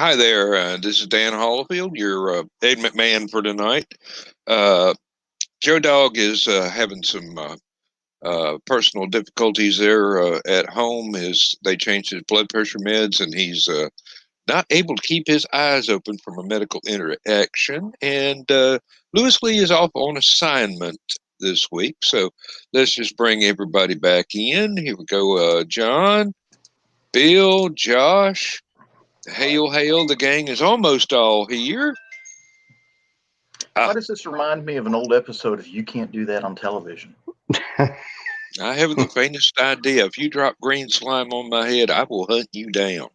Hi there. This is Dan Hollifield, your Ed McMahon for tonight. Uh, Joe Dog is having some personal difficulties there at home. They changed his blood pressure meds, and he's not able to keep his eyes open from a medical interaction. And Lewis Lee is off on assignment this week, so let's just bring everybody back in. Here we go. John, Bill, Josh. Hail, hail, the gang is almost all here. Why does this remind me of an old episode of You Can't Do That on Television? I haven't the faintest idea. If you drop green slime on my head, I will hunt you down.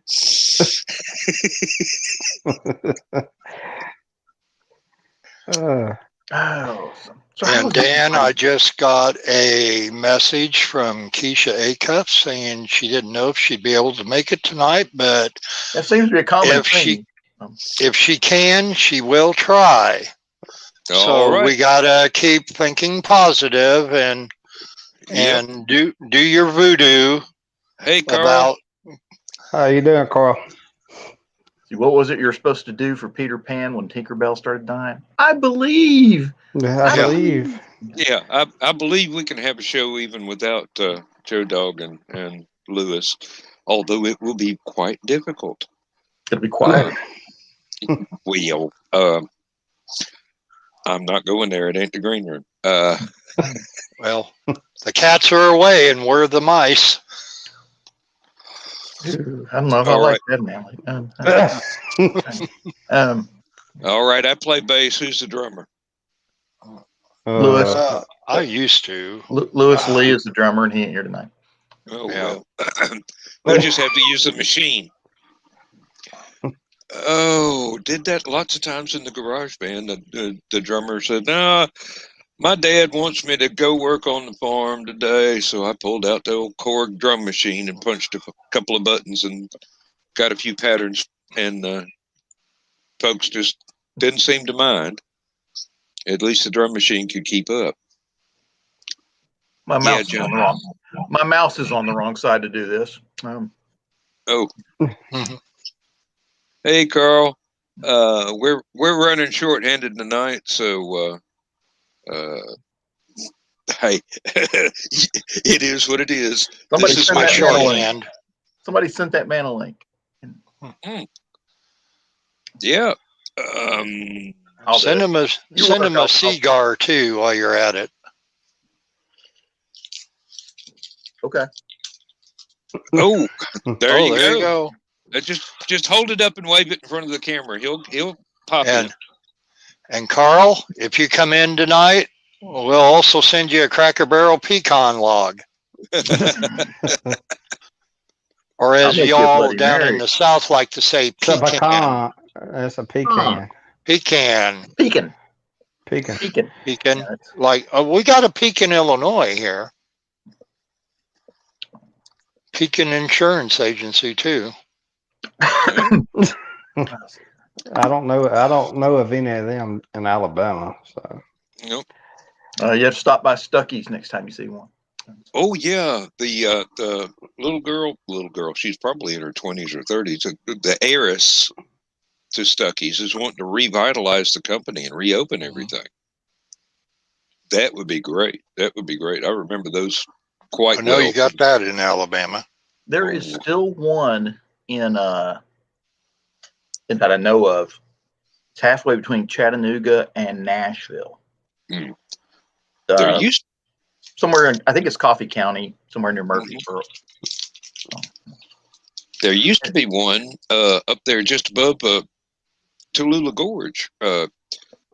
And Dan, I just got a message from Keisha Acuff saying she didn't know if she'd be able to make it tonight, but that seems to be a common thing. If she can, she will try. So we gotta keep thinking positive and do your voodoo. Hey, Carl. How you doing, Carl? What was it you're supposed to do for Peter Pan when Tinkerbell started dying? I believe. I believe. Yeah, I believe we can have a show even without Joe Dog and Lewis, although it will be quite difficult. It'll be quiet. I'm not going there. It ain't the green room. Well, the cats are away and we're the mice. I don't know if I like that analogy. All right, I play bass. Who's the drummer? Lewis. I used to. Lewis Lee is the drummer, and he ain't here tonight. Oh, yeah. Well. We'll just have to use the machine. Oh, did that lots of times in the garage band. The drummer said, "No, my dad wants me to go work on the farm today." So I pulled out the old Korg drum machine and punched a couple of buttons and got a few patterns. And folks just didn't seem to mind. At least the drum machine could keep up. My mouse is on the wrong. My mouse is on the wrong side to do this. Hey, Carl. We're running short-handed tonight, so hey, it is what it is. Somebody this is sent my that shorthand. Somebody sent that man a link. Yeah. Send him a cigar too while you're at it. Okay. Oh, there you go. Just hold it up and wave it in front of the camera. He'll pop in. And Carl, if you come in tonight, we'll also send you a Cracker Barrel pecan log. Or as y'all down in the South like to say, pecan. That's a pecan. Pecan. Like we got a Pekin, Illinois here. Pekin Insurance Agency too. I don't know of any of them in Alabama. So nope. You have to stop by Stuckey's next time you see one. Oh yeah, the little girl. She's probably in her 20s or 30s. The heiress to Stuckey's is wanting to revitalize the company and reopen everything. That would be great. I remember those quite well. I know you got that in Alabama. There is still one in that I know of. It's halfway between Chattanooga and Nashville. There used somewhere in, I think it's Coffee County, somewhere near Murfreesboro. There used to be one up there just above Tallulah Gorge.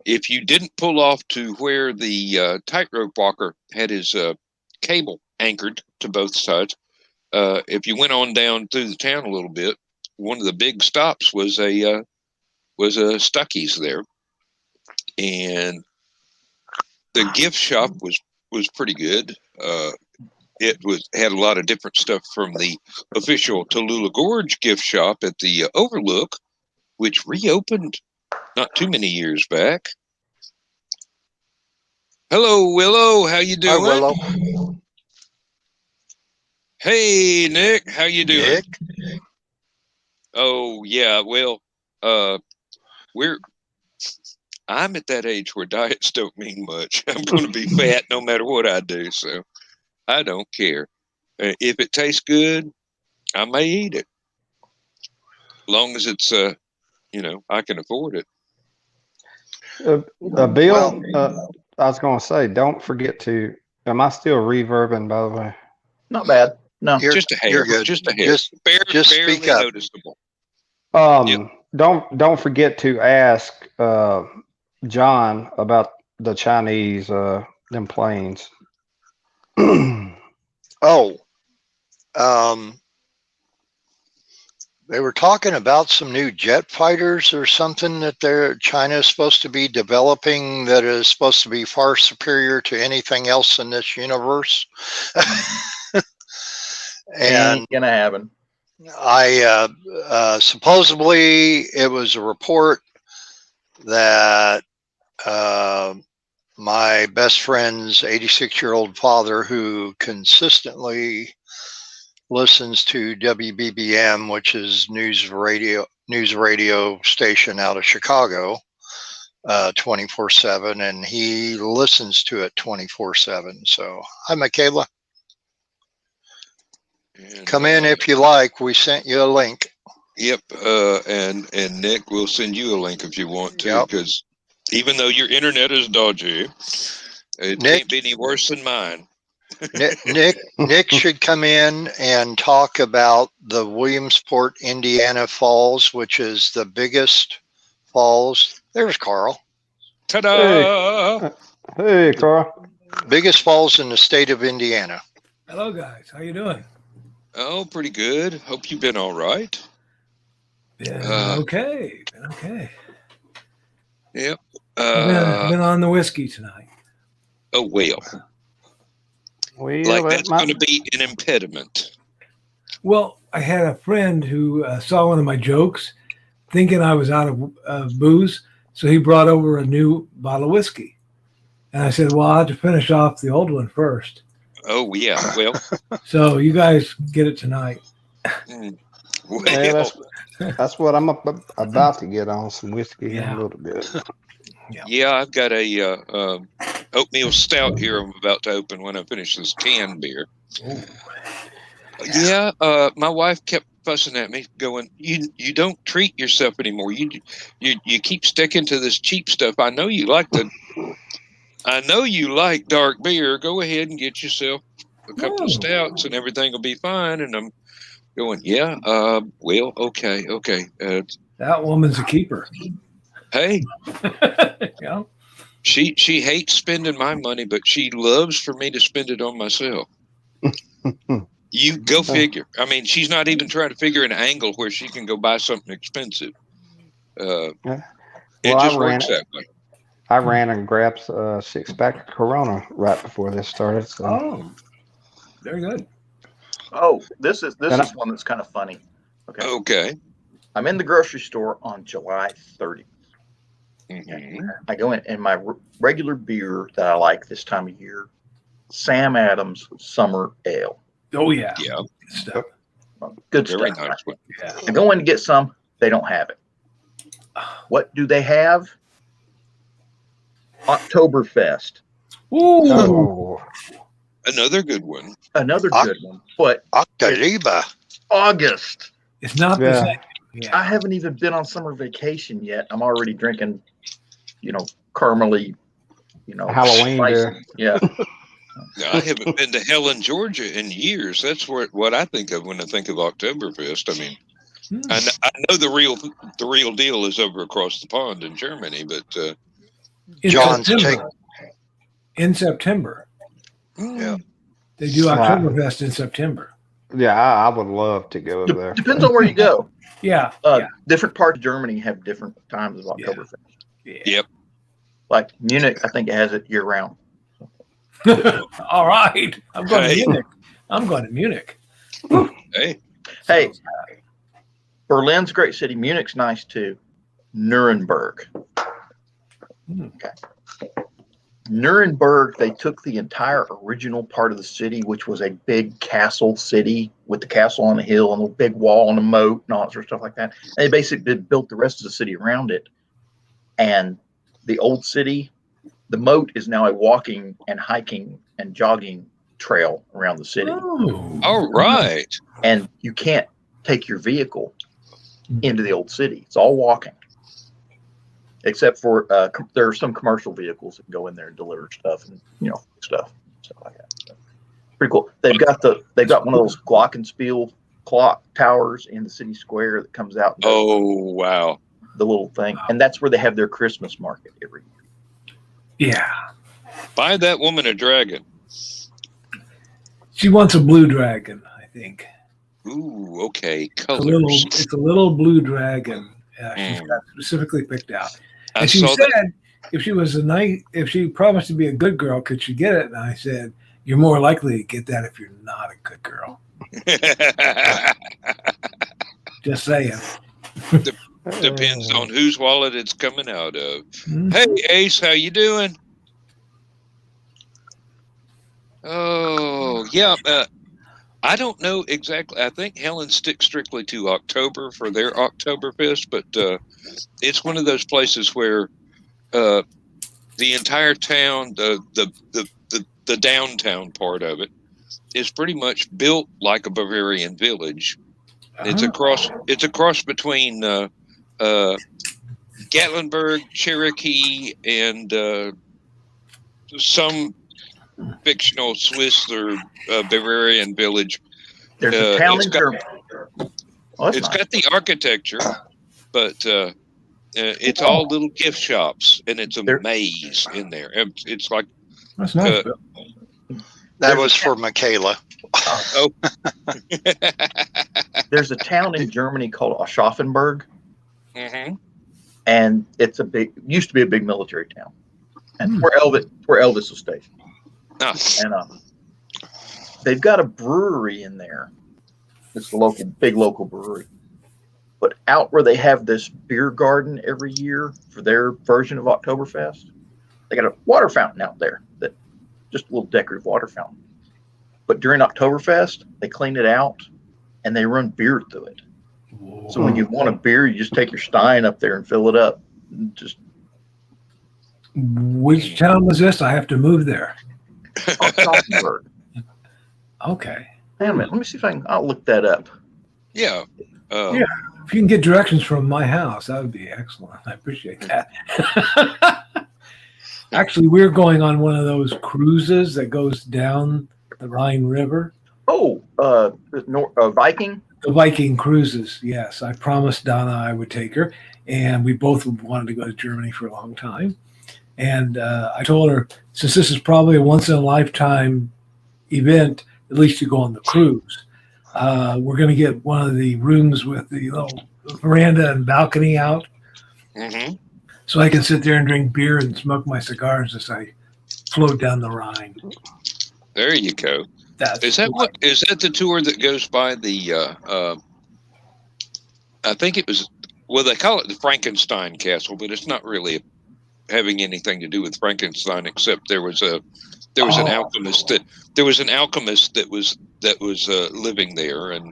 If you didn't pull off to where the tightrope walker had his cable anchored to both sides, if you went on down through the town a little bit, one of the big stops was a Stuckey's there, and the gift shop was pretty good. It had a lot of different stuff from the official Tallulah Gorge gift shop at the Overlook, which reopened not too many years back. Hello, Willow. How you doing? Hi, Willow. Hey, Nick. How you doing? Nick? Oh, yeah. Well, I'm at that age where diets don't mean much. I'm going to be fat no matter what I do, so I don't care. If it tastes good, I may eat it, long as it's I can afford it. Bill, I was going to say, don't forget to. Am I still reverbing? By the way, Not bad. No, Just a hair. You're good. Just a hair. Just Barely speak up. noticeable. Yep. Don't forget to ask John about the Chinese them planes. Oh, they were talking about some new jet fighters or something that China is supposed to be developing that is supposed to be far superior to anything else in this universe. And ain't gonna happen. I supposedly it was a report that my best friend's 86-year-old father, who consistently listens to WBBM, which is news radio station out of Chicago, 24/7, and he listens to it 24/7. So, hi, Michaela. And, come in if you like. We sent you a link. Yep, and Nick will send you a link if you want to, Yep. because even though your internet is dodgy, it can't be any worse than mine. Nick should come in and talk about the Williamsport, Indiana Falls, which is the biggest falls. There's Carl. Ta-da! Hey, Carl. Biggest falls in the state of Indiana. Hello, guys. How you doing? Oh, pretty good. Hope you've been all right. Yeah, okay. Been okay. Yep. Been on the whiskey tonight. Oh, well. Like that's going to be an impediment. Well, I had a friend who saw one of my jokes, thinking I was out of booze, so he brought over a new bottle of whiskey. And I said, well, I'll have to finish off the old one first. Oh, yeah. Well. So you guys get it tonight. Well. Yeah, that's what I'm about to get on, some whiskey in a little bit. Yeah, I've got a oatmeal stout here I'm about to open when I finish this canned beer. Ooh. Yeah, my wife kept fussing at me, going, "You don't treat yourself anymore. You keep sticking to this cheap stuff. I know you like dark beer. Go ahead and get yourself a couple of stouts, and everything will be fine." And I'm going, "Yeah, well, okay. That woman's a keeper." Hey, Yeah. She hates spending my money, but she loves for me to spend it on myself. You go figure. I mean, she's not even trying to figure an angle where she can go buy something expensive. It just works that way. I ran and grabbed a 6-pack of Corona right before this started. So. Oh, very good. Oh, this is one that's kind of funny. Okay. I'm in the grocery store on July 30th. Mm-hmm. I go in, and my regular beer that I like this time of year, Sam Adams Summer Ale. Oh, yeah. Yeah. Good stuff. Good Very stuff. nice one. Yeah. I go in to get some. They don't have it. What do they have? Oktoberfest. Ooh. Oh. Another good one. Another good one. But Octaliba. August. It's not the same. Yeah. I haven't even been on summer vacation yet. I'm already drinking, caramely, Halloween spicy. beer. Yeah. I haven't been to Helen, Georgia in years. That's what I think of when I think of Oktoberfest. I mean, I know the real deal is over across the pond in Germany, but in September. Yeah. They do Oktoberfest in September. Yeah, I would love to go there. Depends on where you go. Yeah. Different parts of Germany have different times of Oktoberfest. Yeah. Yep. Like Munich, I think it has it year round. All right. I'm going to Munich. Hey. Berlin's a great city. Munich's nice too. Nuremberg. Hmm. Okay. Nuremberg, they took the entire original part of the city, which was a big castle city with the castle on the hill and the big wall and a moat and all that sort of stuff like that. And they basically built the rest of the city around it. And the old city, the moat is now a walking and hiking and jogging trail around the city. Oh, All right. And you can't take your vehicle into the old city. It's all walking. Except for there are some commercial vehicles that go in there and deliver stuff and stuff like that. So, pretty cool. They've got one of those glockenspiel clock towers in the city square that comes out. And Oh, wow. The little thing, and that's where they have their Christmas market every year. yeah. Buy that woman a dragon. She wants a blue dragon, I think. Ooh, okay. It's Colors. a little blue dragon. She's got specifically picked out. I And she saw said, that. if she promised to be a good girl, could she get it? And I said, you're more likely to get that if you're not a good girl. Just saying. Depends on whose wallet it's coming out of. Mhm. Hey, Ace, how you doing? Oh, yeah. I don't know exactly. I think Helen sticks strictly to October for their Oktoberfest, but it's one of those places where the entire town, the downtown part of it, is pretty much built like a Bavarian village. It's a cross between Gatlinburg, Cherokee, and some fictional Swiss or Bavarian village. There's a town in Germany. It's got the architecture, but it's all little gift shops, and it's a maze in there. It's like That's nice. That was for Michaela. oh, There's a town in Germany called Aschaffenburg, mhm. and used to be a big military town, and where Elvis was stationed. Ah, And they've got a brewery in there. It's a big local brewery. But out where they have this beer garden every year for their version of Oktoberfest, they got a water fountain out there, that just a little decorative water fountain. But during Oktoberfest, they clean it out and they run beer through it. Whoa. So when you want a beer, you just take your stein up there and fill it up. Which town was this? I have to move there. Aschaffenburg. Okay. Wait a minute. Let me see if I'll look that up. yeah. Yeah. If you can get directions from my house, that would be excellent. I appreciate that. Actually, we're going on one of those cruises that goes down the Rhine River. Oh, Viking? The Viking cruises, yes. I promised Donna I would take her, and we both wanted to go to Germany for a long time. And I told her, since this is probably a once-in-a-lifetime event, at least to go on the cruise, we're going to get one of the rooms with the little veranda and balcony out, Mm-hmm. so I can sit there and drink beer and smoke my cigars as I float down the Rhine. There you go. Is that the tour that goes by the? I think it was. Well, they call it the Frankenstein Castle, but it's not really having anything to do with Frankenstein, except there was an alchemist that was living there, and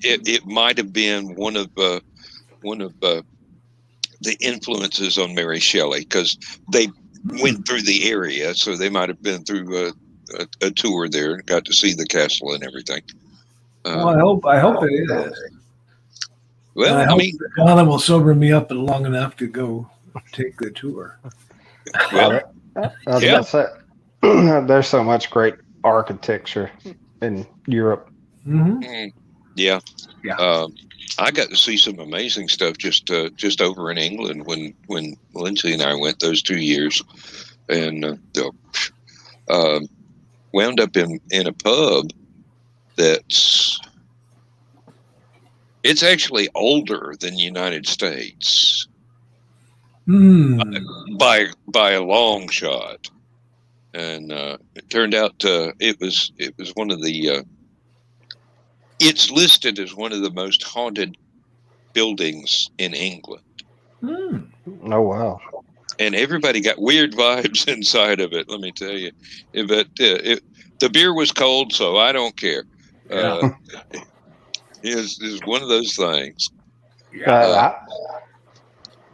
it might have been one of the influences on Mary Shelley, because they went through the area, so they might have been through a tour there and got to see the castle and everything. Well, I hope it is. Well, I mean, Donna will sober me up long enough to go take the tour. well, I was gonna say, there's so much great architecture in Europe. Mm-hmm. yeah. Yeah. I got to see some amazing stuff just over in England when Lindsay and I went those 2 years, and wound up in a pub it's actually older than the United States by a long shot, and it turned out it was one of the it's listed as one of the most haunted buildings in England. Oh wow! and everybody got weird vibes inside of it. Let me tell you, but the beer was cold, so I don't care. Is one of those things. I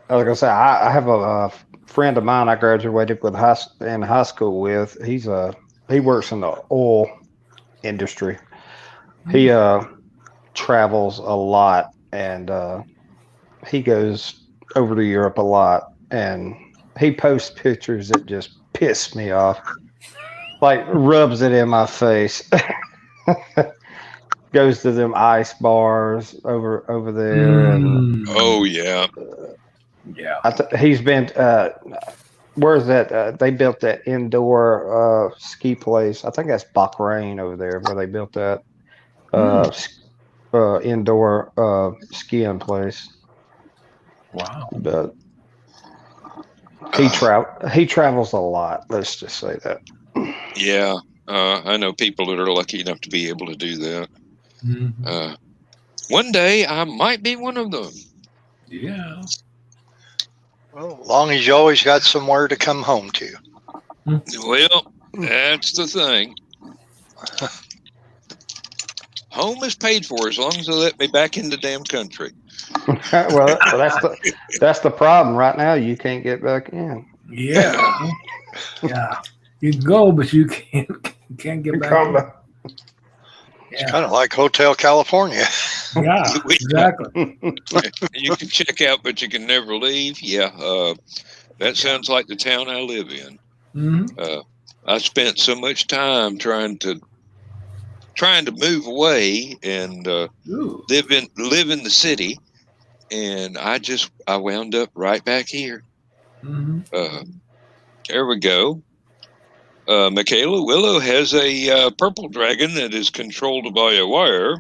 was gonna say I have a friend of mine I graduated with in high school with. He works in the oil industry. He travels a lot, and he goes over to Europe a lot, and he posts pictures that just piss me off. Like rubs it in my face. Goes to them ice bars over there, and oh yeah, he's been. Where's that? They built that indoor ski place. I think that's Bahrain over there, where they built that indoor skiing place. Wow. But he travels a lot. Let's just say that. Yeah, I know people that are lucky enough to be able to do that. Mm-hmm. One day I might be one of them. Yeah. Well, as long as you always got somewhere to come home to. Well, that's the thing. Home is paid for as long as they let me back in the damn country. Well, that's the problem right now. You can't get back in. Yeah. Yeah. You can go, but you can't get back in. It's kind of like Hotel California. Yeah, exactly. You can check out, but you can never leave. Yeah, that sounds like the town I live in. Mm-hmm. I spent so much time trying to move away and live in the city, and I wound up right back here. Mm-hmm. There we go. Michaela, Willow has a purple dragon that is controlled by a wire.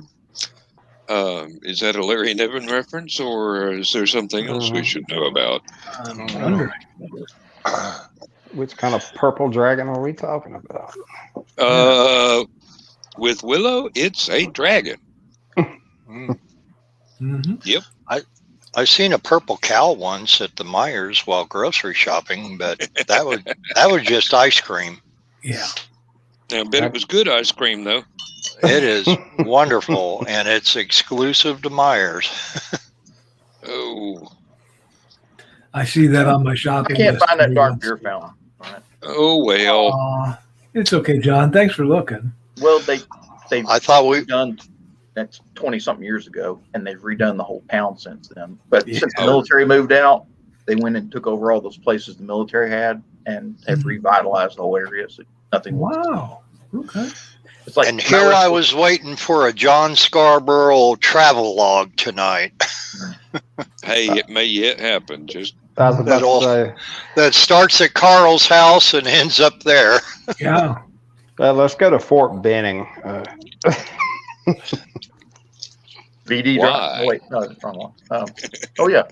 Is that a Larry Niven reference, or is there something else we should know about? I'm wondering. Which kind of purple dragon are we talking about? With Willow, it's a dragon. Mm-hmm. Yep. I seen a purple cow once at the Myers while grocery shopping, but that was just ice cream. Yeah. I bet it was good ice cream, though. It is wonderful, and it's exclusive to Myers. Oh. I see that on my shopping I can't list. find that dark beer fountain. Right. Oh, well. It's okay, John. Thanks for looking. Well, they I thought done that's 20-something years ago, and they've redone the whole town since then. But since the military moved out, they went and took over all those places the military had and have revitalized the whole area. So nothing. Wow. Okay. It's like, and here I was waiting for a John Scarborough travel log tonight. Hey, it may yet happen. Just I was about to say, that starts at Carl's house and ends up there. Yeah. Let's go to Fort Benning. VD. Why? Wait, no, it's wrong one. Oh yeah.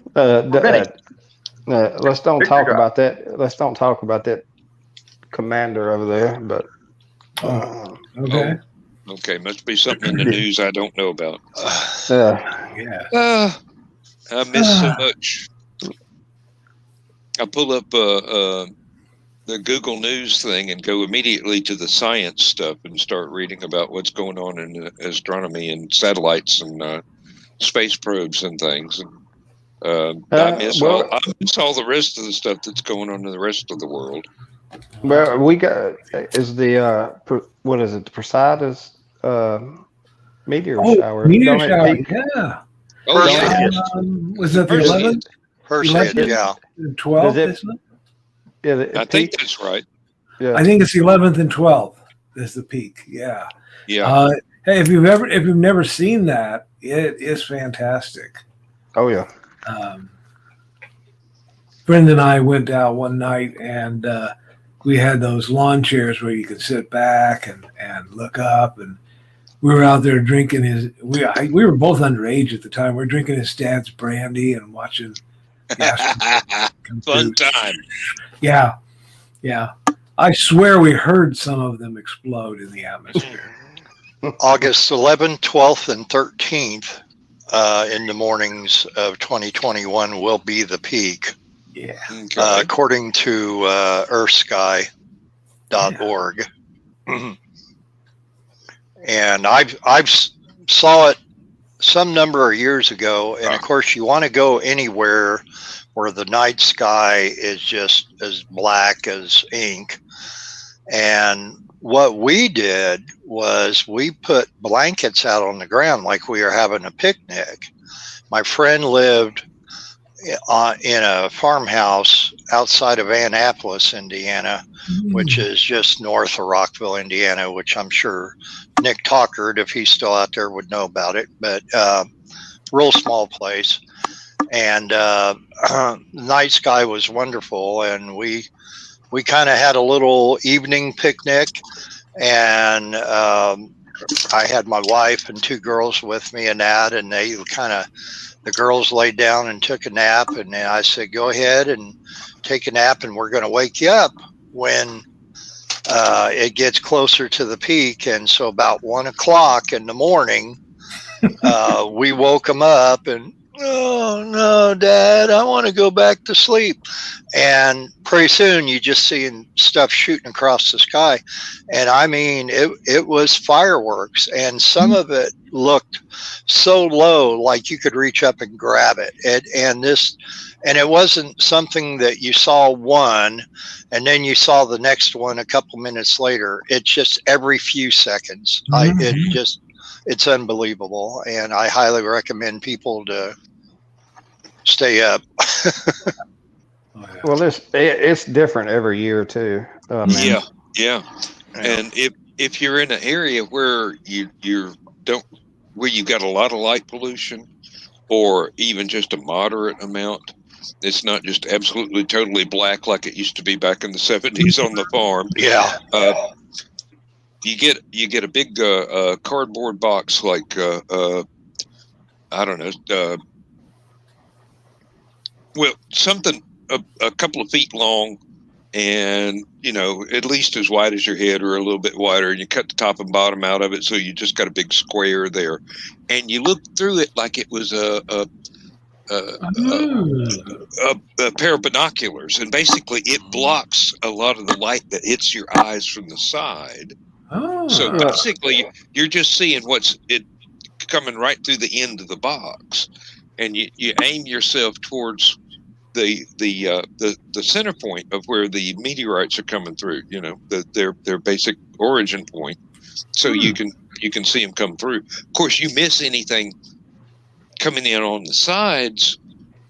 Let's don't talk about that. Let's don't talk about that commander over there. But Okay. Okay, must be something in the news I don't know about. Yeah. I miss so much. I pull up the Google News thing and go immediately to the science stuff and start reading about what's going on in astronomy and satellites and space probes and things. And I miss all the rest of the stuff that's going on in the rest of the world. Well, we got what is it? The Perseids meteor shower. Meteor shower. Yeah. Oh yeah. Was that the 11th? Perseid, yeah. 12th, isn't it? Yeah, I think that's right. Yeah. I think it's the 11th and 12th is the peak. Yeah. Yeah. Hey, if you've never seen that, it is fantastic. Oh yeah. Brenda and I went out one night and we had those lawn chairs where you could sit back and look up, and we were out there drinking we were both underage at the time. We were drinking his dad's brandy and watching Fun time. Yeah. Yeah. I swear we heard some of them explode in the atmosphere. August 11th, 12th, and 13th in the mornings of 2021 will be the peak. Yeah. Okay. according to earthsky.org. And I've saw it some number of years ago, and of course you want to go anywhere where the night sky is just as black as ink. And what we did was we put blankets out on the ground like we were having a picnic. My friend lived in a farmhouse outside of Annapolis, Indiana, which is just north of Rockville, Indiana, which I'm sure Nick Talkard, if he's still out there, would know about it. But real small place. And night sky was wonderful. And we kind of had a little evening picnic. And I had my wife and 2 girls with me and that. And they the girls laid down and took a nap. And then I said, go ahead and take a nap. And we're going to wake you up when it gets closer to the peak. And so about 1 o'clock in the morning, we woke them up and, oh no, Dad, I want to go back to sleep. And pretty soon you just seeing stuff shooting across the sky. And I mean, it was fireworks, and some of it looked so low, like you could reach up and grab it. And it wasn't something that you saw one and then you saw the next one a couple minutes later. It's just every few seconds. It's unbelievable. And I highly recommend people to stay up. Well, it's different every year too. Yeah. And if you're in an area where you've got a lot of light pollution, or even just a moderate amount, it's not just absolutely totally black like it used to be back in the 70s on the farm. Yeah. You get a big cardboard box, like I don't know, something a couple of feet long, and at least as wide as your head or a little bit wider, and you cut the top and bottom out of it, so you just got a big square there, and you look through it like it was a pair of binoculars, and basically it blocks a lot of the light that hits your eyes from the side. So basically you're just seeing what's coming right through the end of the box, and you aim yourself towards the center point of where the meteorites are coming through, their basic origin point, so you can see them come through. Of course, you miss anything coming in on the sides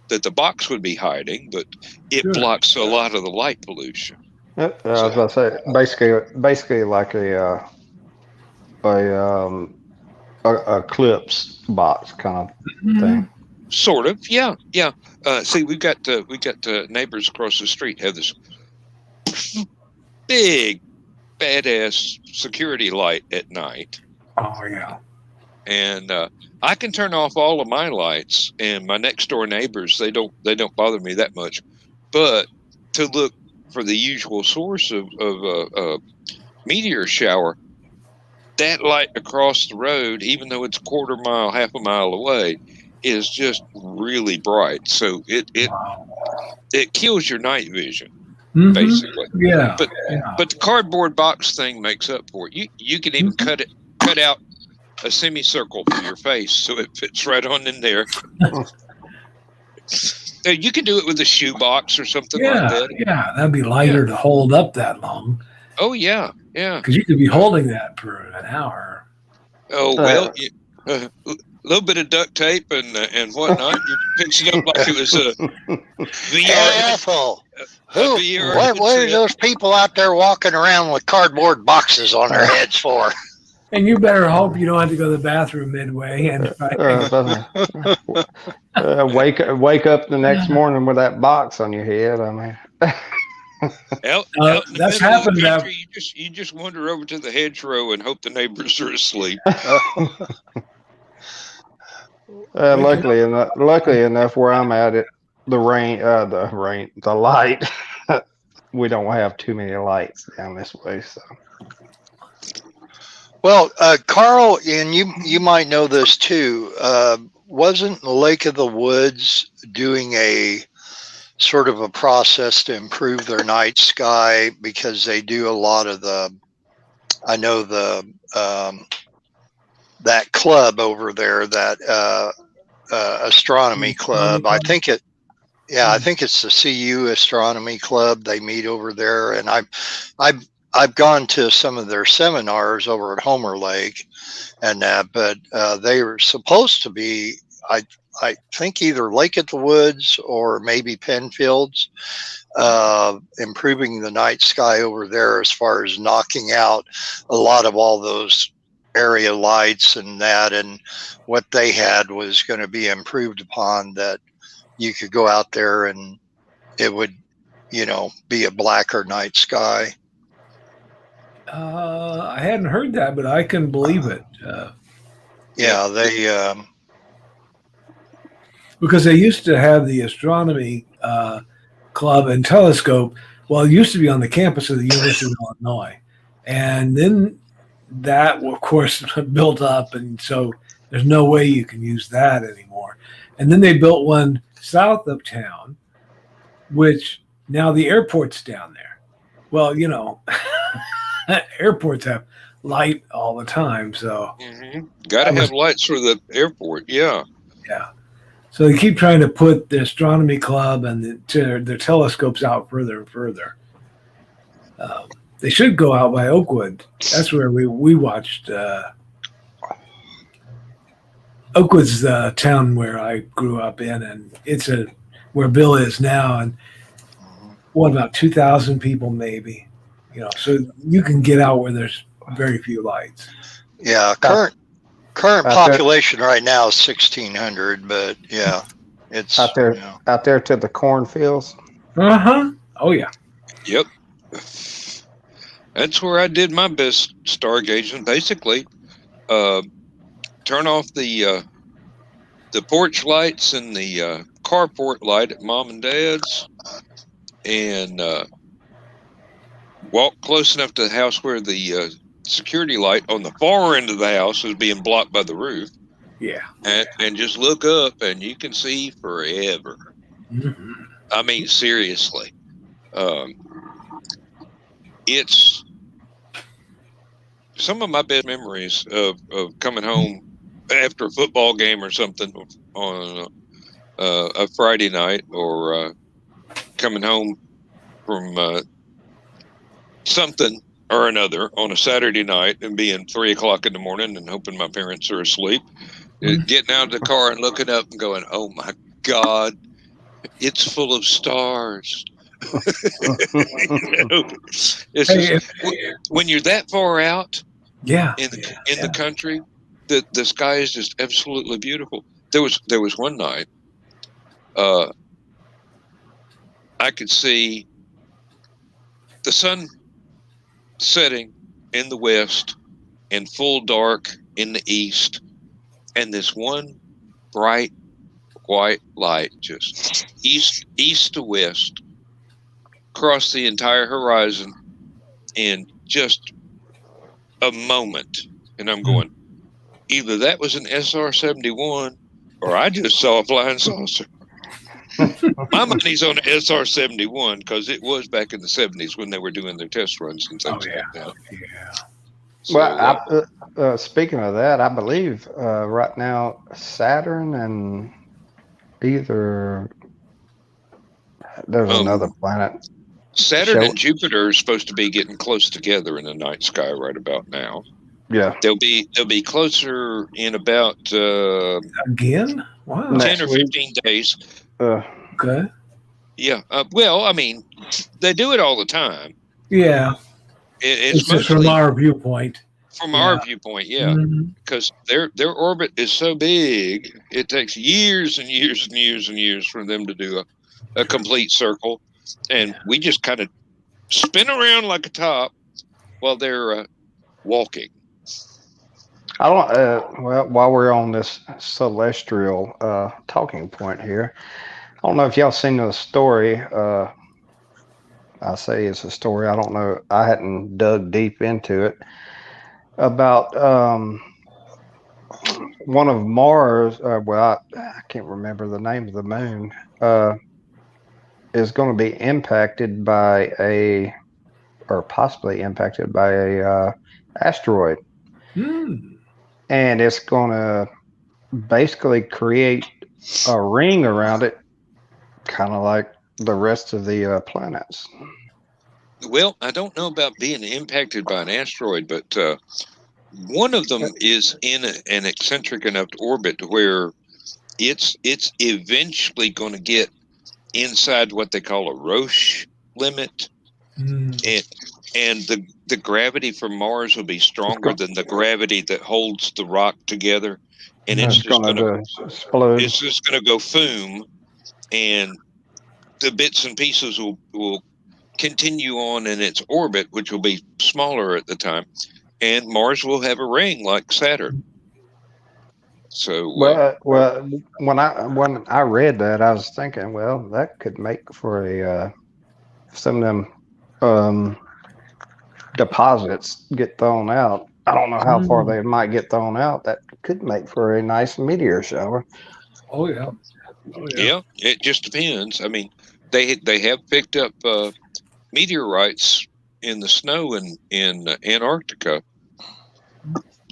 that the box would be hiding, but it blocks a lot of the light pollution. I was about to say, basically like a eclipse box kind of thing. Sort of, yeah. See, we got neighbors across the street have this big, badass security light at night. Oh yeah. And I can turn off all of my lights, and my next door neighbors, they don't bother me that much. But to look for the usual source of a meteor shower, that light across the road, even though it's a quarter mile, half a mile away, is just really bright. So it kills your night vision, basically. Yeah. But the cardboard box thing makes up for it. You can even cut out a semicircle for your face so it fits right on in there. You can do it with a shoe box or something like that. Yeah, that'd be lighter to hold up that long. Oh yeah. Because you could be holding that for an hour. Oh well, a little bit of duct tape and whatnot. You fix it up like it was a VR. Hey, asshole. What are those people out there walking around with cardboard boxes on their heads for? And you better hope you don't have to go to the bathroom midway and wake up the next morning with that box on your head. I mean, that's happened. You just wander over to the hedgerow and hope the neighbors are asleep. Luckily enough, where I'm at, the light. We don't have too many lights down this way, so. Well, Carl, and you might know this too. Wasn't Lake of the Woods doing a sort of a process to improve their night sky, because they do a lot of I know that club over there, that astronomy club. I think it's the CU Astronomy Club. They meet over there, and I've gone to some of their seminars over at Homer Lake, and that. But they were supposed to be, I think, either Lake at the Woods or maybe Penfields, improving the night sky over there as far as knocking out a lot of all those area lights and that. And what they had was going to be improved upon, that you could go out there and it would, be a blacker night sky. I hadn't heard that, but I can believe it. Yeah, they because they used to have the astronomy club and telescope. Well, it used to be on the campus of the University of Illinois, and then that, of course, built up, and so there's no way you can use that anymore. And then they built one south of town, which now the airport's down there. Well, airports have light all the time, so got to have lights for the airport. Yeah. So they keep trying to put the astronomy club and their telescopes out further and further. They should go out by Oakwood. That's where we watched. Oakwood's the town where I grew up in, and it's where Bill is now, and about 2,000 people maybe. So you can get out where there's very few lights. Yeah, current population right now is 1,600, but yeah, it's out there to the cornfields. Oh yeah. Yep. That's where I did my best stargazing. Basically, turn off the porch lights and the carport light at mom and dad's, and walk close enough to the house where the security light on the far end of the house is being blocked by the roof. Yeah. And just look up and you can see forever. I mean, seriously. It's some of my best memories of coming home after a football game or something on a Friday night, or coming home from something or another on a Saturday night and being 3 o'clock in the morning and hoping my parents are asleep, getting out of the car and looking up and going, "Oh my God, it's full of stars." When you're that far out, in the country, the sky is just absolutely beautiful. There was one night, I could see the sun setting in the west and full dark in the east, and this one bright white light just east to west across the entire horizon in just a moment. And I'm going, either that was an SR-71 or I just saw a flying saucer. My money's on the SR-71 because it was back in the 70s when they were doing their test runs and things like that. Yeah. So, well, speaking of that, I believe right now Saturn and there's another planet. Saturn and Jupiter are supposed to be getting close together in the night sky right about now. Yeah, they'll be closer in about again. Wow, 10 or 15 days. Okay. Yeah. Well, I mean, they do it all the time. Yeah. It's just from our viewpoint. From our viewpoint, yeah, because their orbit is so big, it takes years and years and years and years for them to do a complete circle, and we just kind of spin around like a top while they're walking. I don't. Well, while we're on this celestial talking point here, I don't know if y'all seen the story. I say it's a story. I don't know. I hadn't dug deep into it. About one of Mars. I can't remember the name of the moon. is going to be impacted by possibly impacted by a asteroid. And it's going to basically create a ring around it, kind of like the rest of the planets. Well, I don't know about being impacted by an asteroid, but one of them is in an eccentric enough orbit where it's eventually going to get inside what they call a Roche limit, and the gravity from Mars will be stronger than the gravity that holds the rock together, and it's just going to explode. It's just going to go foom, and the bits and pieces will continue on in its orbit, which will be smaller at the time, and Mars will have a ring like Saturn. So well, when I read that, I was thinking, well, that could make for a some of them deposits get thrown out. I don't know how far they might get thrown out. That could make for a nice meteor shower. Oh yeah. Yeah, it just depends. I mean, they have picked up meteorites in the snow in Antarctica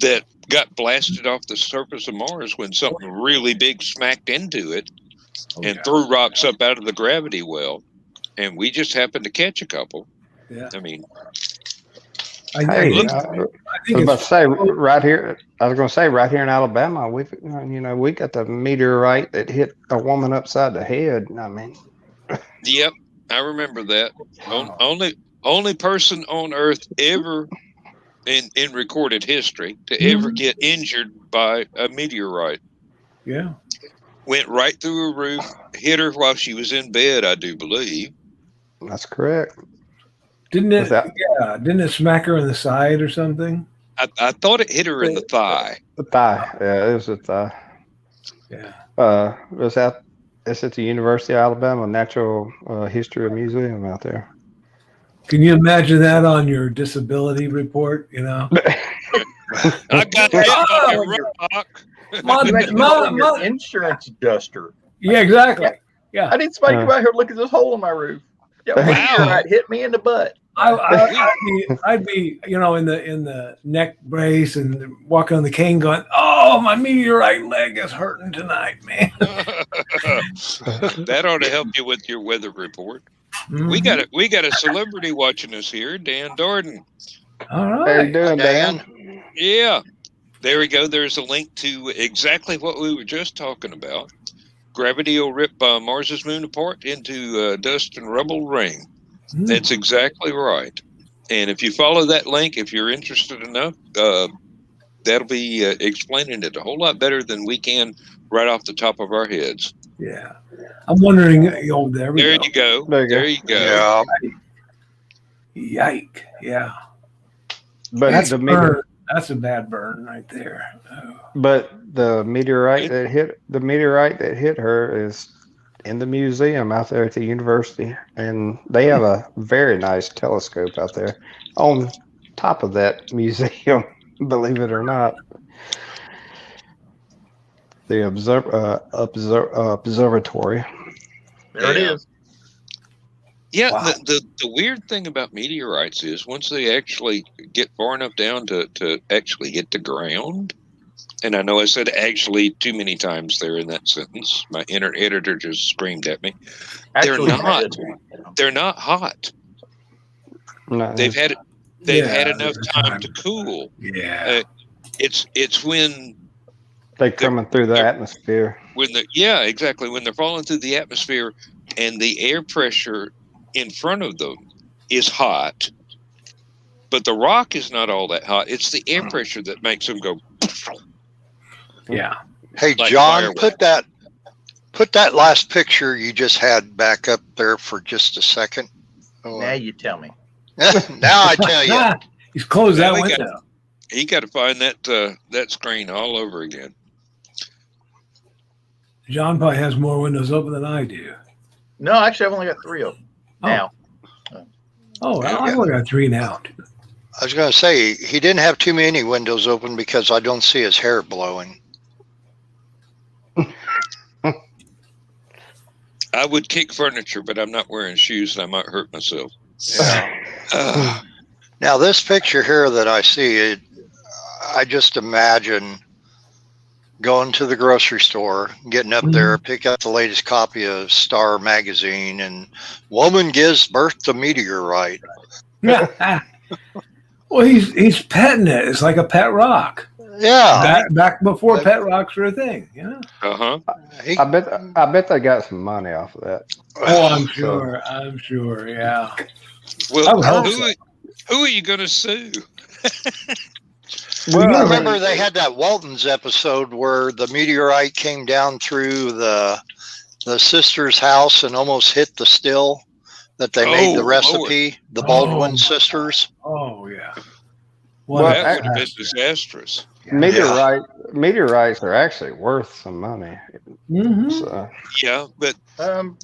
that got blasted off the surface of Mars when something really big smacked into it and threw rocks up out of the gravity well, and we just happened to catch a couple. Yeah, I mean, I think I was going to say right here in Alabama, we got the meteorite that hit a woman upside the head. I mean, yep, I remember that. Only person on Earth ever in recorded history to ever get injured by a meteorite. Yeah, went right through a roof, hit her while she was in bed, I do believe. That's correct. Didn't it? Didn't it smack her in the side or something? I thought it hit her in the thigh. The thigh. Yeah, it was the thigh. Yeah. It's at the University of Alabama Natural History Museum out there. Can you imagine that on your disability report? You know, I got that on your rock. My insurance adjuster. Yeah, exactly. Yeah, I need somebody to come out here and look at this hole in my roof. Yeah, meteorite hit me in the butt. I'd be, in the neck brace and walking on the cane, going, "Oh, my meteorite leg is hurting tonight, man." That ought to help you with your weather report. We got a celebrity watching us here, Dan Darden. All right, how you doing, Dan? Yeah, there we go. There's a link to exactly what we were just talking about. Gravity will rip Mars's moon apart into dust and rubble ring. That's exactly right. And if you follow that link, if you're interested enough, that'll be explaining it a whole lot better than we can right off the top of our heads. Yeah. I'm wondering, there you go. There you go. Yeah. Yike. Yeah. But that's a bad burn right there. Oh. But the meteorite that hit her is in the museum out there at the university, and they have a very nice telescope out there on top of that museum, believe it or not. The observatory. There it is. Yeah, wow. The weird thing about meteorites is once they actually get far enough down to actually hit the ground, and I know I said actually too many times there in that sentence. My inner editor just screamed at me. They're not hot. No. They've had enough time to cool. Yeah. It's when they're coming through the atmosphere. When they're falling through the atmosphere and the air pressure in front of them is hot, but the rock is not all that hot. It's the air pressure that makes them go. Yeah. Hey, like John, put that last picture you just had back up there for just a second. Now you tell me. Now I tell you. He's closed that window. He got to find that screen all over again. John probably has more windows open than I do. No, actually, I've only got 3 open now. Oh, I've only got 3 now. I was going to say, he didn't have too many windows open because I don't see his hair blowing. I would kick furniture, but I'm not wearing shoes and I might hurt myself. Yeah. Now, this picture here that I see, I just imagine going to the grocery store, getting up there, pick up the latest copy of Star magazine, and woman gives birth to meteorite. Yeah. Well, he's petting it. It's like a pet rock. Yeah. Back before pet rocks were a thing. Yeah. I bet they got some money off of that. Oh, I'm sure. I'm sure. Yeah. Well, who are you going to sue? Well, I remember they had that Walton's episode where the meteorite came down through the sister's house and almost hit the still that they made the recipe. Lord. The Baldwin sisters. Oh yeah. Well, that would have been disastrous. Meteorites are actually worth some money. Mm-hmm. So. Yeah, but and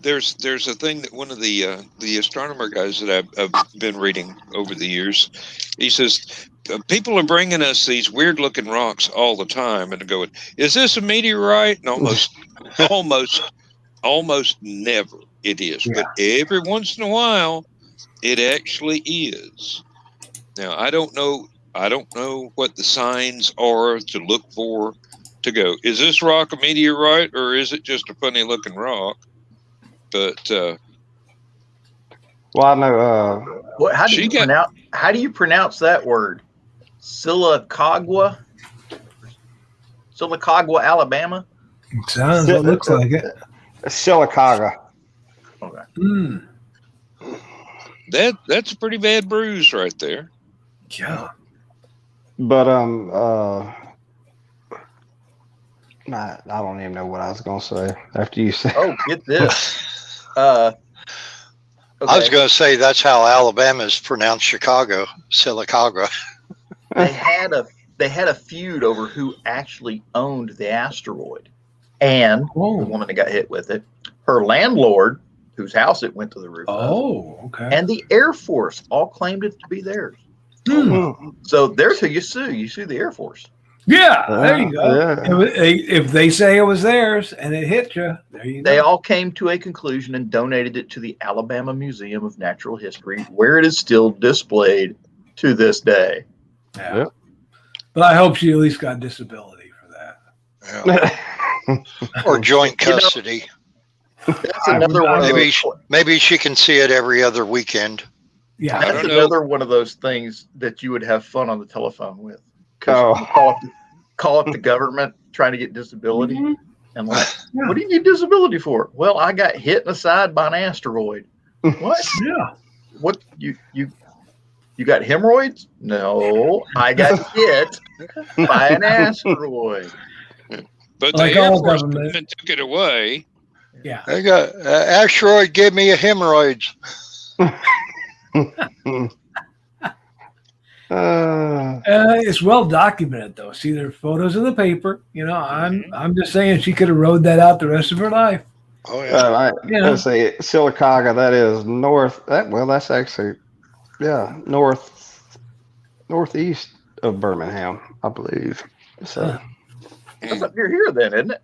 there's a thing that one of the astronomer guys that I've been reading over the years, he says people are bringing us these weird looking rocks all the time and going, is this a meteorite? And almost never it is, but every once in a while it actually is. Now I don't know what the signs are to look for to go, is this rock a meteorite or is it just a funny looking rock? But well, I know how do you pronounce that word? Sylacauga, Alabama? It looks like it. Sylacauga. Okay. That's a pretty bad bruise right there. Yeah. But I don't even know what I was gonna say after you said. Oh, get this. Okay. I was gonna say that's how Alabama is pronounced Chicago, Sylacauga. They had a feud over who actually owned the asteroid, and the woman that got hit with it, her landlord, whose house it went to the roof. Okay. And the Air Force all claimed it to be theirs. So there's who you sue. You sue the Air Force. Yeah, there you go. Yeah. If they say it was theirs and it hit you, there you go. They all came to a conclusion and donated it to the Alabama Museum of Natural History, where it is still displayed to this day. Yeah. Yep. But I hope she at least got disability for that. Yeah. Or joint custody. That's another one. Maybe she can see it every other weekend. Yeah, that's another one of those things that you would have fun on the telephone with. Because you call up the government trying to get disability, and like, what do you need disability for? Well, I got hit in the side by an asteroid. What? Yeah. What you got hemorrhoids? No, I got hit by an asteroid. But the Air Force took it away. Yeah. I got asteroid gave me a hemorrhoids. It's well documented, though. See, there are photos in the paper. You know, I'm just saying she could have rode that out the rest of her life. Oh yeah. Let's say Sylacauga. That is north. That's actually northeast of Birmingham, I believe. So that's up near here, then, isn't it?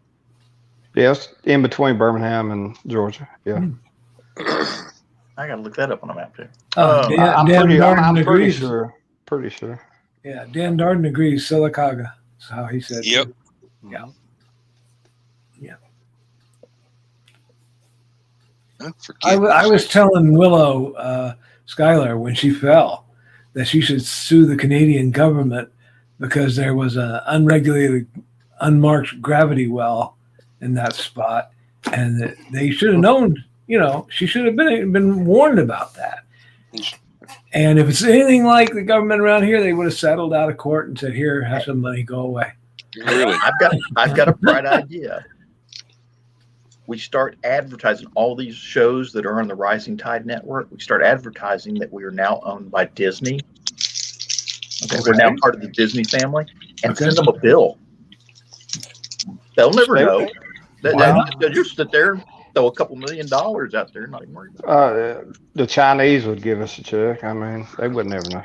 Yes, in between Birmingham and Georgia. Yeah. I gotta look that up on a map too. I'm pretty sure. Pretty sure. Yeah, Dan Darden agrees. Sylacauga. That's how he said. Yep. Too. Yeah. Yeah. I was telling Willow Schuyler when she fell that she should sue the Canadian government because there was an unregulated, unmarked gravity well in that spot, and that they should have known. You know, she should have been warned about that. And if it's anything like the government around here, they would have settled out of court and said, "Here, have some money, go away." Really? I've got a bright idea. We start advertising all these shows that are on the Rising Tide Network. We start advertising that we are now owned by Disney. Okay. We're now part of the Disney family, and send them a bill. They'll never know. They'll just sit there, throw a couple $1 million out there, not even worried about it. The Chinese would give us a check. I mean, they would never know.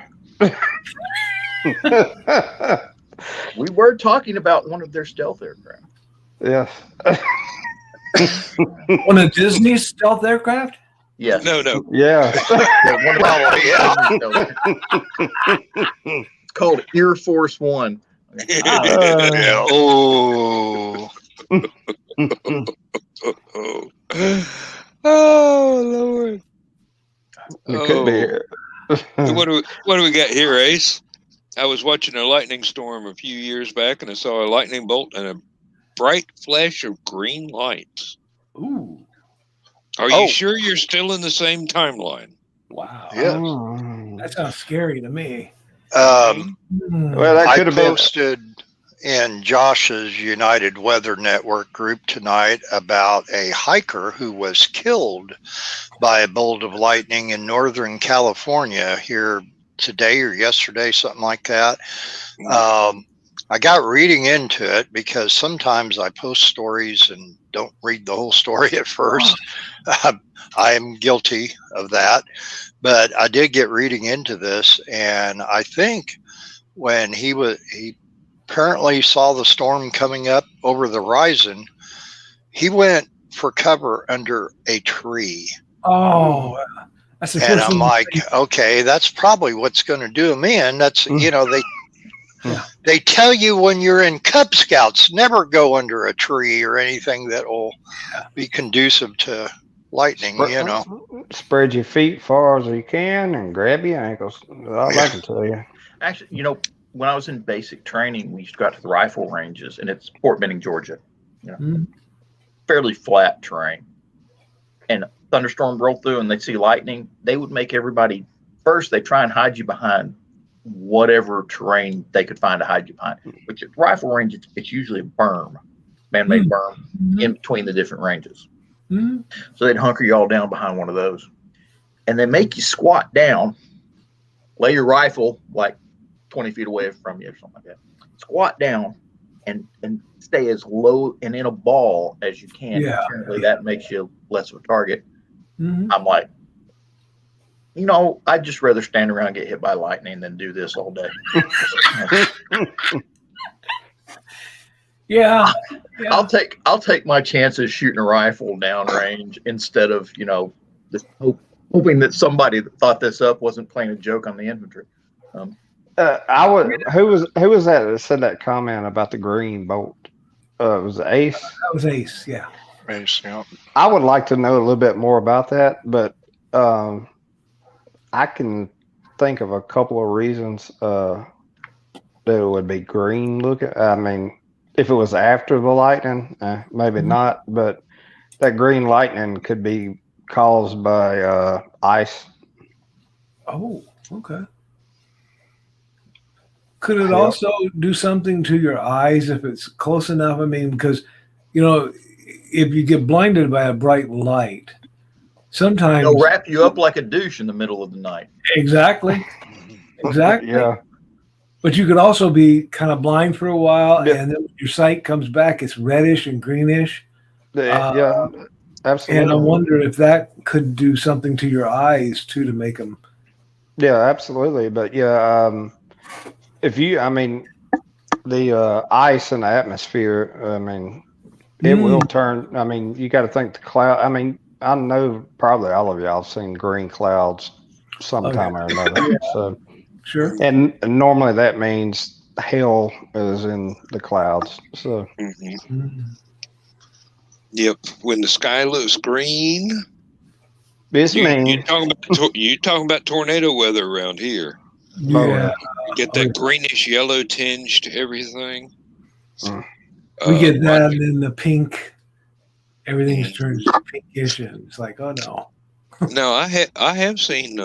We were talking about one of their stealth aircraft. Yes. One of Disney's stealth aircraft? Yes. No. Yeah. One Probably, It's called Air Force One. Yeah. Oh. Oh Lord. It could be. What do we got here, Ace? I was watching a lightning storm a few years back, and I saw a lightning bolt and a bright flash of green lights. Ooh. Are you sure you're still in the same timeline? Wow. Yes. That sounds scary to me. Well, that I could have been. posted in Josh's United Weather Network group tonight about a hiker who was killed by a bolt of lightning in Northern California here today or yesterday, something like that. I got reading into it because sometimes I post stories and don't read the whole story at first. I am guilty of that, but I did get reading into this, and I think when he apparently saw the storm coming up over the horizon, he went for cover under a tree. Oh, that's the And first I'm one. like, okay, that's probably what's going to do him in. That's, they tell you when you're in Cub Scouts, never go under a tree or anything that will be conducive to lightning, Spread your feet far as you can and grab your ankles. All I can tell you. Actually, when I was in basic training, we used to go out to the rifle ranges, and it's Fort Benning, Georgia. Fairly flat terrain. And thunderstorm roll through, and they'd see lightning. They would make everybody first. They try and hide you behind whatever terrain they could find to hide you behind. Which at rifle range, it's usually a berm, man-made berm in between the different ranges. So they'd hunker you all down behind one of those, and they make you squat down, lay your rifle like 20 feet away from you or something like that. Squat down and stay as low and in a ball as you can. Yeah. Apparently that makes you less of a target. I'm like, I'd just rather stand around and get hit by lightning than do this all day. Yeah. I'll take my chances shooting a rifle downrange instead of, just hoping that somebody that thought this up wasn't playing a joke on the infantry. Who was that said that comment about the green bolt? It was Ace. That was Ace. Yeah. Ace, yeah. I would like to know a little bit more about that, but I can think of a couple of reasons that it would be green looking. I mean, if it was after the lightning, maybe not, but that green lightning could be caused by ice. Oh, okay. Could it also do something to your eyes if it's close enough? I mean, because, if you get blinded by a bright light, sometimes they'll wrap you up like a douche in the middle of the night. Exactly. Yeah. But you could also be kind of blind for a while, and then when your sight comes back, it's reddish and greenish. Yeah, absolutely. And I wonder if that could do something to your eyes too, to make them. Yeah, absolutely. But the ice in the atmosphere, it will turn. You got to think the cloud. I know probably all of y'all have seen green clouds sometime or another. So sure. And normally that means hell is in the clouds. So. Yep. When the sky looks green, you talking about tornado weather around here. Yeah. You get that greenish yellow tinge to everything. We get that, and then the pink. Everything turns pinkish, and it's like, oh no. No, I have seen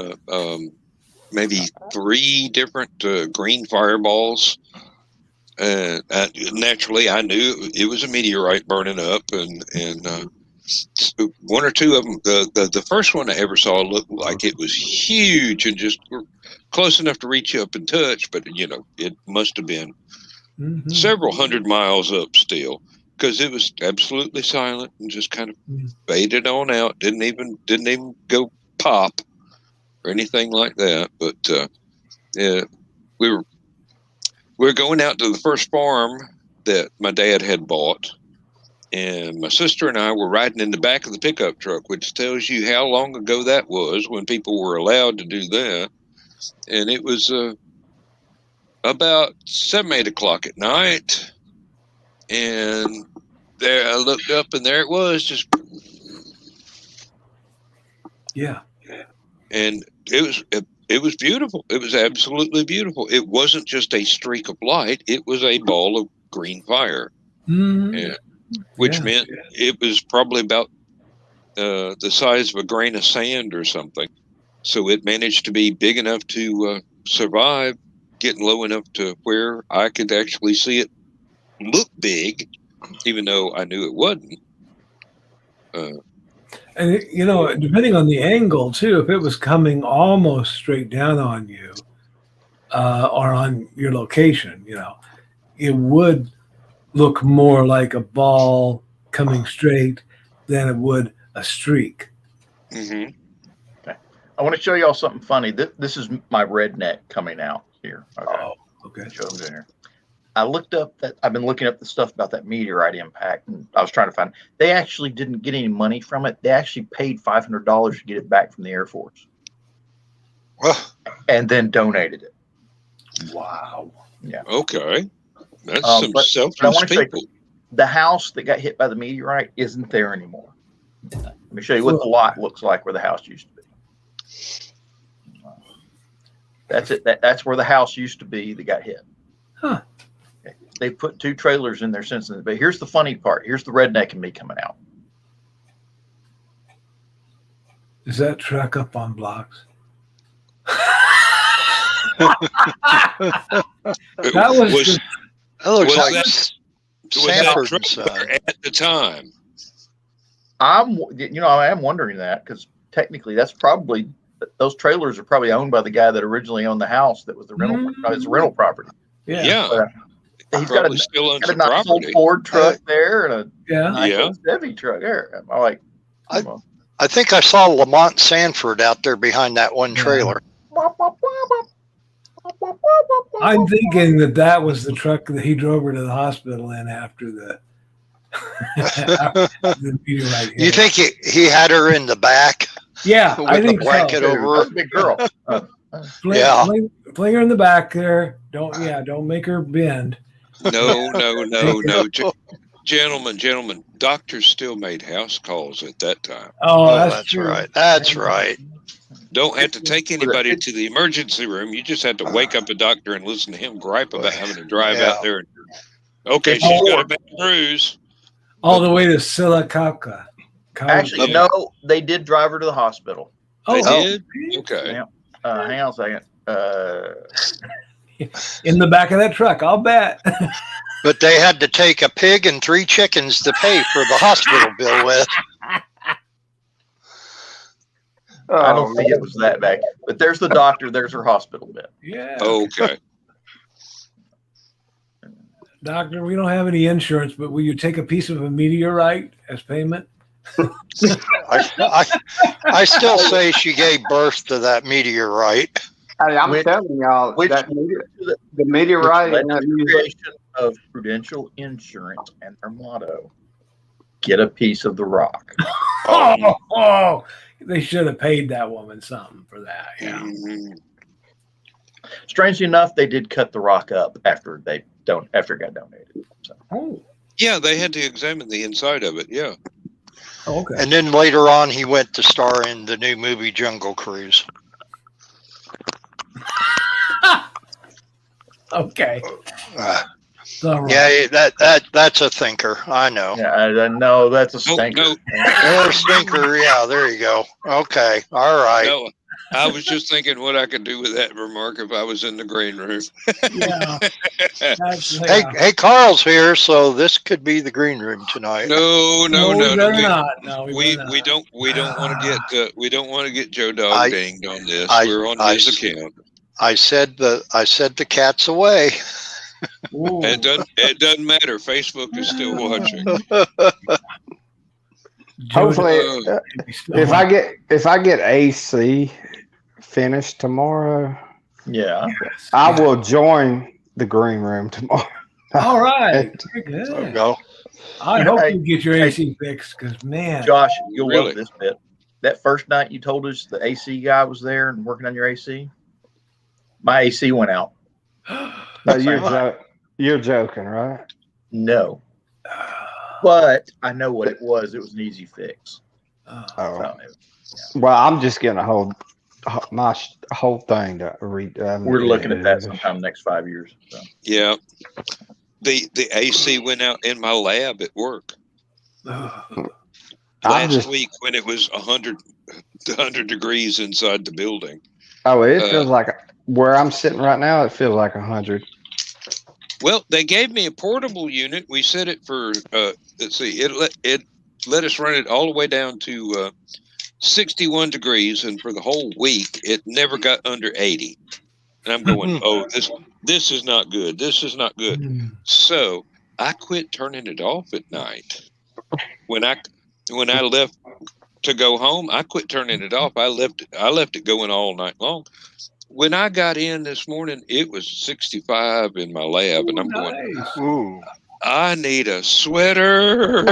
maybe 3 different green fireballs. Naturally, I knew it was a meteorite burning up, and 1 or 2 of them. The first one I ever saw looked like it was huge and just close enough to reach up and touch, but it must have been several hundred miles up still, because it was absolutely silent and just kind of faded on out. Didn't even go pop or anything like that. But we're going out to the first farm that my dad had bought, And my sister and I were riding in the back of the pickup truck, which tells you how long ago that was when people were allowed to do that. And it was about 7, 8 o'clock at night. And there I looked up, and there it was, just Yeah. and it was beautiful. It was absolutely beautiful. It wasn't just a streak of light; it was a ball of green fire, Mm-hmm. which meant it was probably about the size of a grain of sand or something. So it managed to be big enough to survive, getting low enough to where I could actually see it look big, even though I knew it wasn't. And depending on the angle too, if it was coming almost straight down on you, or on your location, it would look more like a ball coming straight than it would a streak. Mm-hmm. Okay. I want to show y'all something funny. This is my redneck coming out here. Okay. Oh, okay. Show them in here. I've been looking up the stuff about that meteorite impact, and I was trying to find. They actually didn't get any money from it. They actually paid $500 to get it back from the Air Force, and then donated it. Wow. Yeah. Okay. That's some but I selfless want to show people. you, the house that got hit by the meteorite isn't there anymore. Let me show you what the lot looks like where the house used to be. That's it. That's where the house used to be that got hit. Huh. Okay. They put 2 trailers in there since then. But here's the funny part. Here's the redneck in me coming out. Is that truck up on blocks? That was That looks Was like that Sanford truck Son. there at the time? I am wondering that because technically those trailers are probably owned by the guy that originally owned the house that was the rental. It's a rental property. Yeah. He's got Still owns a the nice old property. Ford truck there and a yeah. nice old Chevy truck there. I'm like, I think I saw Lamont Sanford out there behind that one trailer. I'm thinking that was the truck that he drove her to the hospital in after the, after the meteorite hit. You think he had her in the back? Yeah, with I the think blanket so. over That's a big girl. Fling her in the back there. Don't make her bend. No. Gentlemen, doctors still made house calls at that time. Oh, that's true. right. That's right. Don't have to take anybody to the emergency room. You just have to wake up a doctor and listen to him gripe about having to drive out there. Okay, she's got a bad bruise. All the way to Silicata. Actually, no, they did drive her to the hospital. They did? Okay. Yeah. Hang on a second. In the back of that truck, I'll bet. But they had to take a pig and 3 chickens to pay for the hospital bill with. I don't think it was that bad. But there's the doctor. There's her hospital bed. Yeah. Okay. Doctor, we don't have any insurance, but will you take a piece of a meteorite as payment? I still say she gave birth to that meteorite. Hey, I'm telling y'all, the meteorite and that creation of Prudential Insurance and their motto: "Get a piece of the rock." Oh, they should have paid that woman something for that. Yeah. Mm-hmm. Strangely enough, they did cut the rock up after it got donated. So. Oh. Yeah, they had to examine the inside of it. Yeah. Oh, okay. And then later on, he went to star in the new movie Jungle Cruise. Okay. Yeah, that's a thinker. I know. Yeah, I know that's a stinker. No. Stinker. Yeah, there you go. Okay. All right. No, I was just thinking what I could do with that remark if I was in the green room. Yeah. Hey, Carl's here, so this could be the green room tonight. No. We don't want to get Joe Dog dinged on this. We're on his account. I said the cat's away. It doesn't matter. Facebook is still watching. Hopefully, if I get AC finished tomorrow, I will join the green room tomorrow. All right. Very good. There we go. I hope you get your AC fixed, because man, Josh, you'll Really? love this bit. That first night you told us the AC guy was there and working on your AC, my AC went out. No, you're joking, right? No, but I know what it was. It was an easy fix. Oh. So, Well, I'm just getting my whole thing to read. we're looking at that sometime in the next 5 years. So. Yeah. The AC went out in my lab at work last week when it was 100 degrees inside the building. Oh, it feels like where I'm sitting right now. It feels like 100. Well, they gave me a portable unit. We set it for let's see, it let us run it all the way down to 61 degrees, and for the whole week it never got under 80. And I'm going, oh, this is not good. This is not good. So I quit turning it off at night. When I left to go home, I quit turning it off. I left it going all night long. When I got in this morning, it was 65 in my lab, and I'm going, ooh, I need a sweater.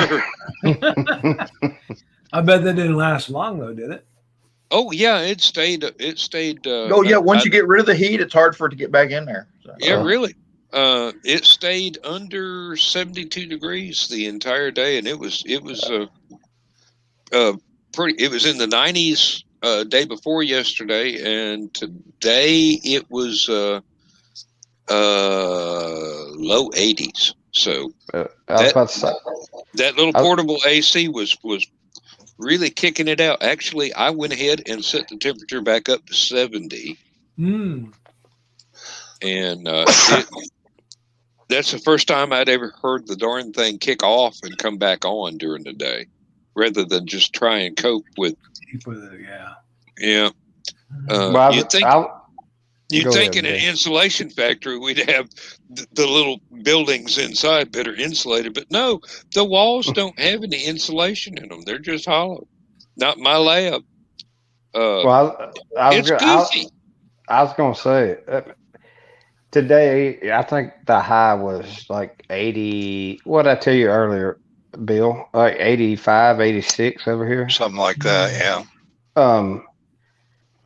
I bet that didn't last long, though, did it? Oh yeah, it stayed. Oh yeah, once you get rid of the heat, it's hard for it to get back in there. So. Yeah, really. It stayed under 72 degrees the entire day, and it was pretty. It was in the 90s day before yesterday, and today it was low 80s. So that little portable AC was really kicking it out. Actually, I went ahead and set the temperature back up to 70. And that's the first time I'd ever heard the darn thing kick off and come back on during the day, rather than just try and cope with. Yeah. You'd think in an insulation factory we'd have the little buildings inside better insulated, but no, the walls don't have any insulation in them. They're just hollow. Not my lab. It's goofy. I was going to say, today, I think the high was like 80. What did I tell you earlier, Bill? Like 85, 86 over here. Something like that, yeah.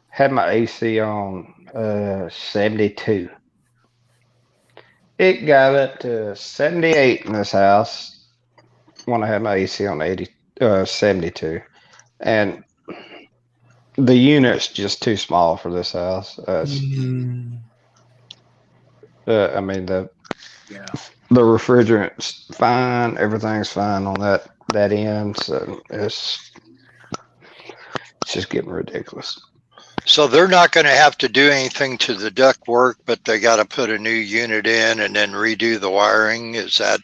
Had my AC on 72. It got up to 78 in this house when I had my AC on 72. And the unit's just too small for this house. I mean, the refrigerant's fine. Everything's fine on that end. So it's just getting ridiculous. So they're not going to have to do anything to the duct work, but they got to put a new unit in and then redo the wiring. Is that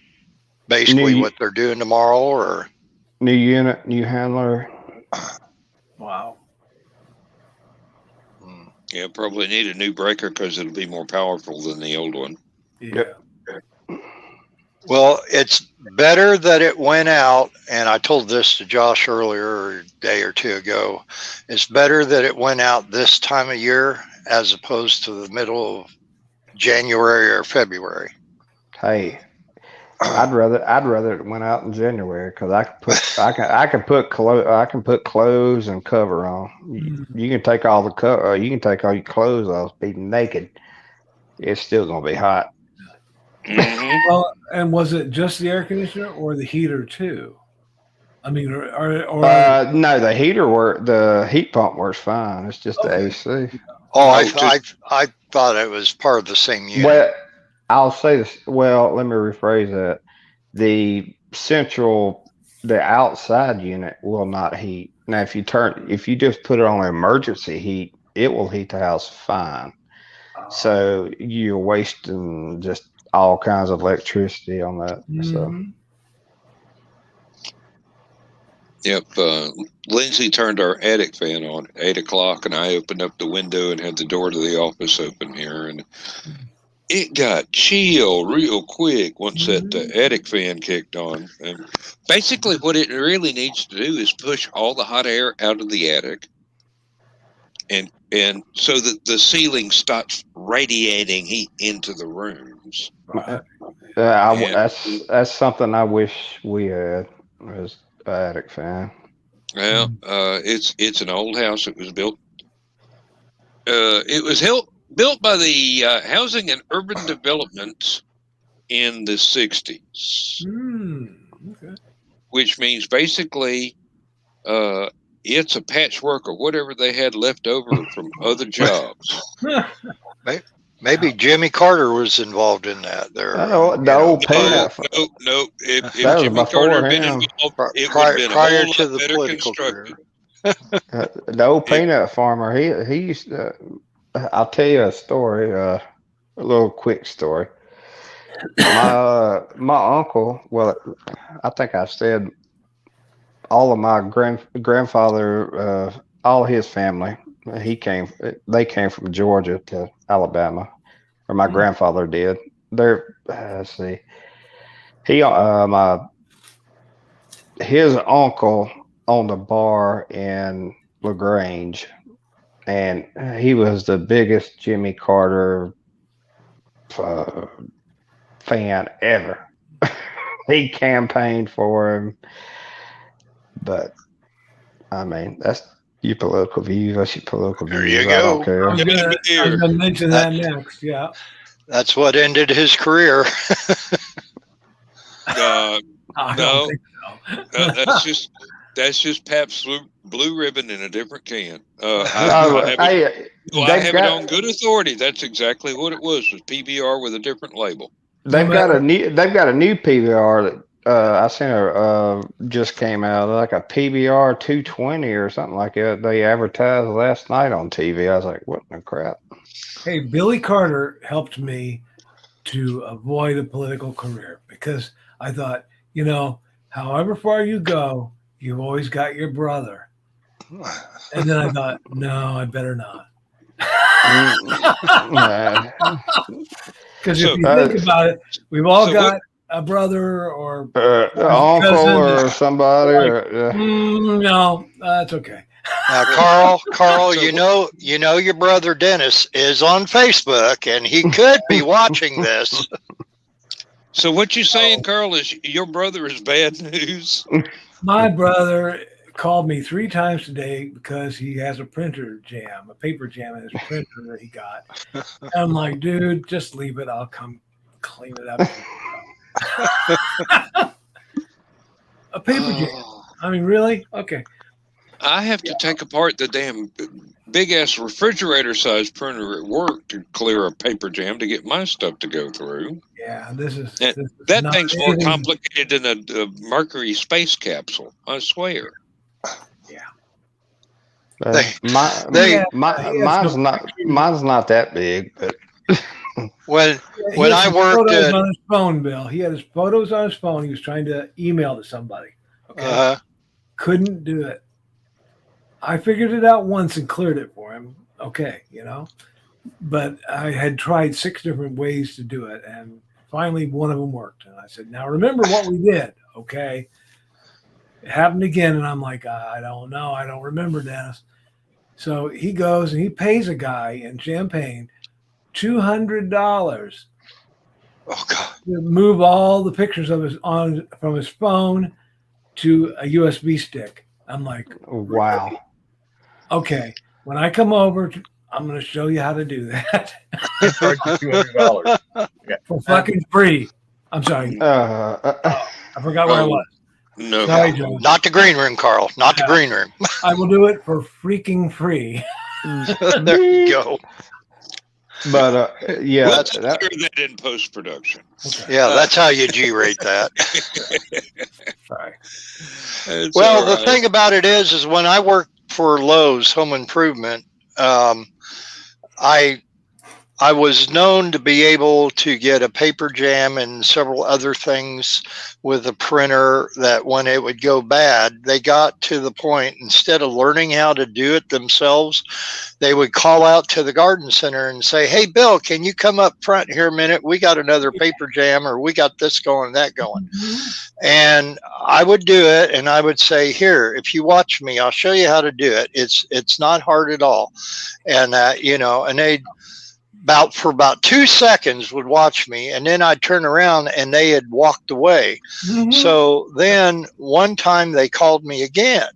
basically what they're doing tomorrow, or new unit, new handler? Wow. Yeah, probably need a new breaker because it'll be more powerful than the old one. Yeah. Well, it's better that it went out, and I told this to Josh earlier, a day or two ago. It's better that it went out this time of year as opposed to the middle of January or February. Hey, I'd rather it went out in January because I can put clothes and cover on. You can take all you can take all your clothes off, be naked. It's still gonna be hot. Well, and was it just the air conditioner or the heater too? I mean, or no, the heat pump works fine. It's just the AC. Oh, I thought it was part of the same unit. Well, I'll say this. Well, let me rephrase that. The outside unit will not heat. Now, if you just put it on emergency heat, it will heat the house fine. So you're wasting just all kinds of electricity on that. So. Yep. Lindsay turned our attic fan on at 8 o'clock, and I opened up the window and had the door to the office open here, and it got chill real quick once that attic fan kicked on. And basically, what it really needs to do is push all the hot air out of the attic, and so that the ceiling stops radiating heat into the room. jams. And, that's something I wish we had as an attic fan. Well, it's an old house. It was built. It was built by the Housing and Urban Development in the 60s. Okay. Which means basically it's a patchwork of whatever they had left over from other jobs. Maybe Jimmy Carter was involved in that. There, no, peanut. No. If That was Jimmy before Carter had been him. involved, it would have been prior a whole to lot the better political constructed. career. The old peanut farmer. He used to. I'll tell you a story. A little quick story. My uncle. Well, I think I said all of my grandfather. All his family. They came from Georgia to Alabama, or my grandfather did. Let's see. His uncle owned a bar in LaGrange, and he was the biggest Jimmy Carter fan ever. He campaigned for him, but I mean, that's your political views. That's your political views. There you I don't go. care. I was going to mention that next. Yeah. That's what ended his career. No, don't think so. that's just Pabst Blue Ribbon in a different can. I have it on good authority. That's exactly what it was PBR with a different label. They've got a new PBR that I seen just came out, like a PBR 220 or something like that. They advertised last night on TV. I was like, what in the crap? Hey, Billy Carter helped me to avoid a political career because I thought, however far you go, you've always got your brother. And then I thought, no, I better not. Because if you think about it, we've all got a brother or uncle or somebody. No, that's okay. Now, Carl, you know your brother Dennis is on Facebook, and he could be watching this. So what you saying, Carl, is your brother is bad news? My brother called me 3 times today because he has a paper jam in his printer that he got. And I'm like, dude, just leave it. I'll come clean it up. A paper jam. I mean, really? Okay. I have to take apart the damn big ass refrigerator size printer at work to clear a paper jam to get my stuff to go through. Yeah, that thing's more complicated than a Mercury space capsule. I swear. Yeah. Mine's not that big, but when I worked at on his phone, Bill, he had his photos on his phone. He was trying to email to somebody. Okay, couldn't do it. I figured it out once and cleared it for him. Okay, but I had tried 6 different ways to do it, and finally one of them worked. And I said, "Now remember what we did." Okay. It happened again, and I'm like, I don't know. I don't remember, Dennis. So he goes and he pays a guy in Champaign $200 to move all the pictures of from his phone to a USB stick. I'm like, wow. Okay, when I come over, I'm going to show you how to do that. $200 for fucking free. I'm sorry. I forgot where I was. No, sorry, Joe. Not the green room, Carl. Not the green room. I will do it for freaking free. There you go. But yeah, let's clear that in post production. Okay. Yeah, that's how you G-rate that. Sorry. Well, the thing about it is when I worked for Lowe's Home Improvement, I was known to be able to get a paper jam and several other things with a printer that when it would go bad, they got to the point, instead of learning how to do it themselves, they would call out to the garden center and say, "Hey, Bill, can you come up front here a minute? We got another paper jam, or we got this going, that going." And I would do it, and I would say, "Here, if you watch me, I'll show you how to do it. It's not hard at all." And and for about 2 seconds would watch me, and then I'd turn around and they had walked away. Mhm. So then one time they called me again,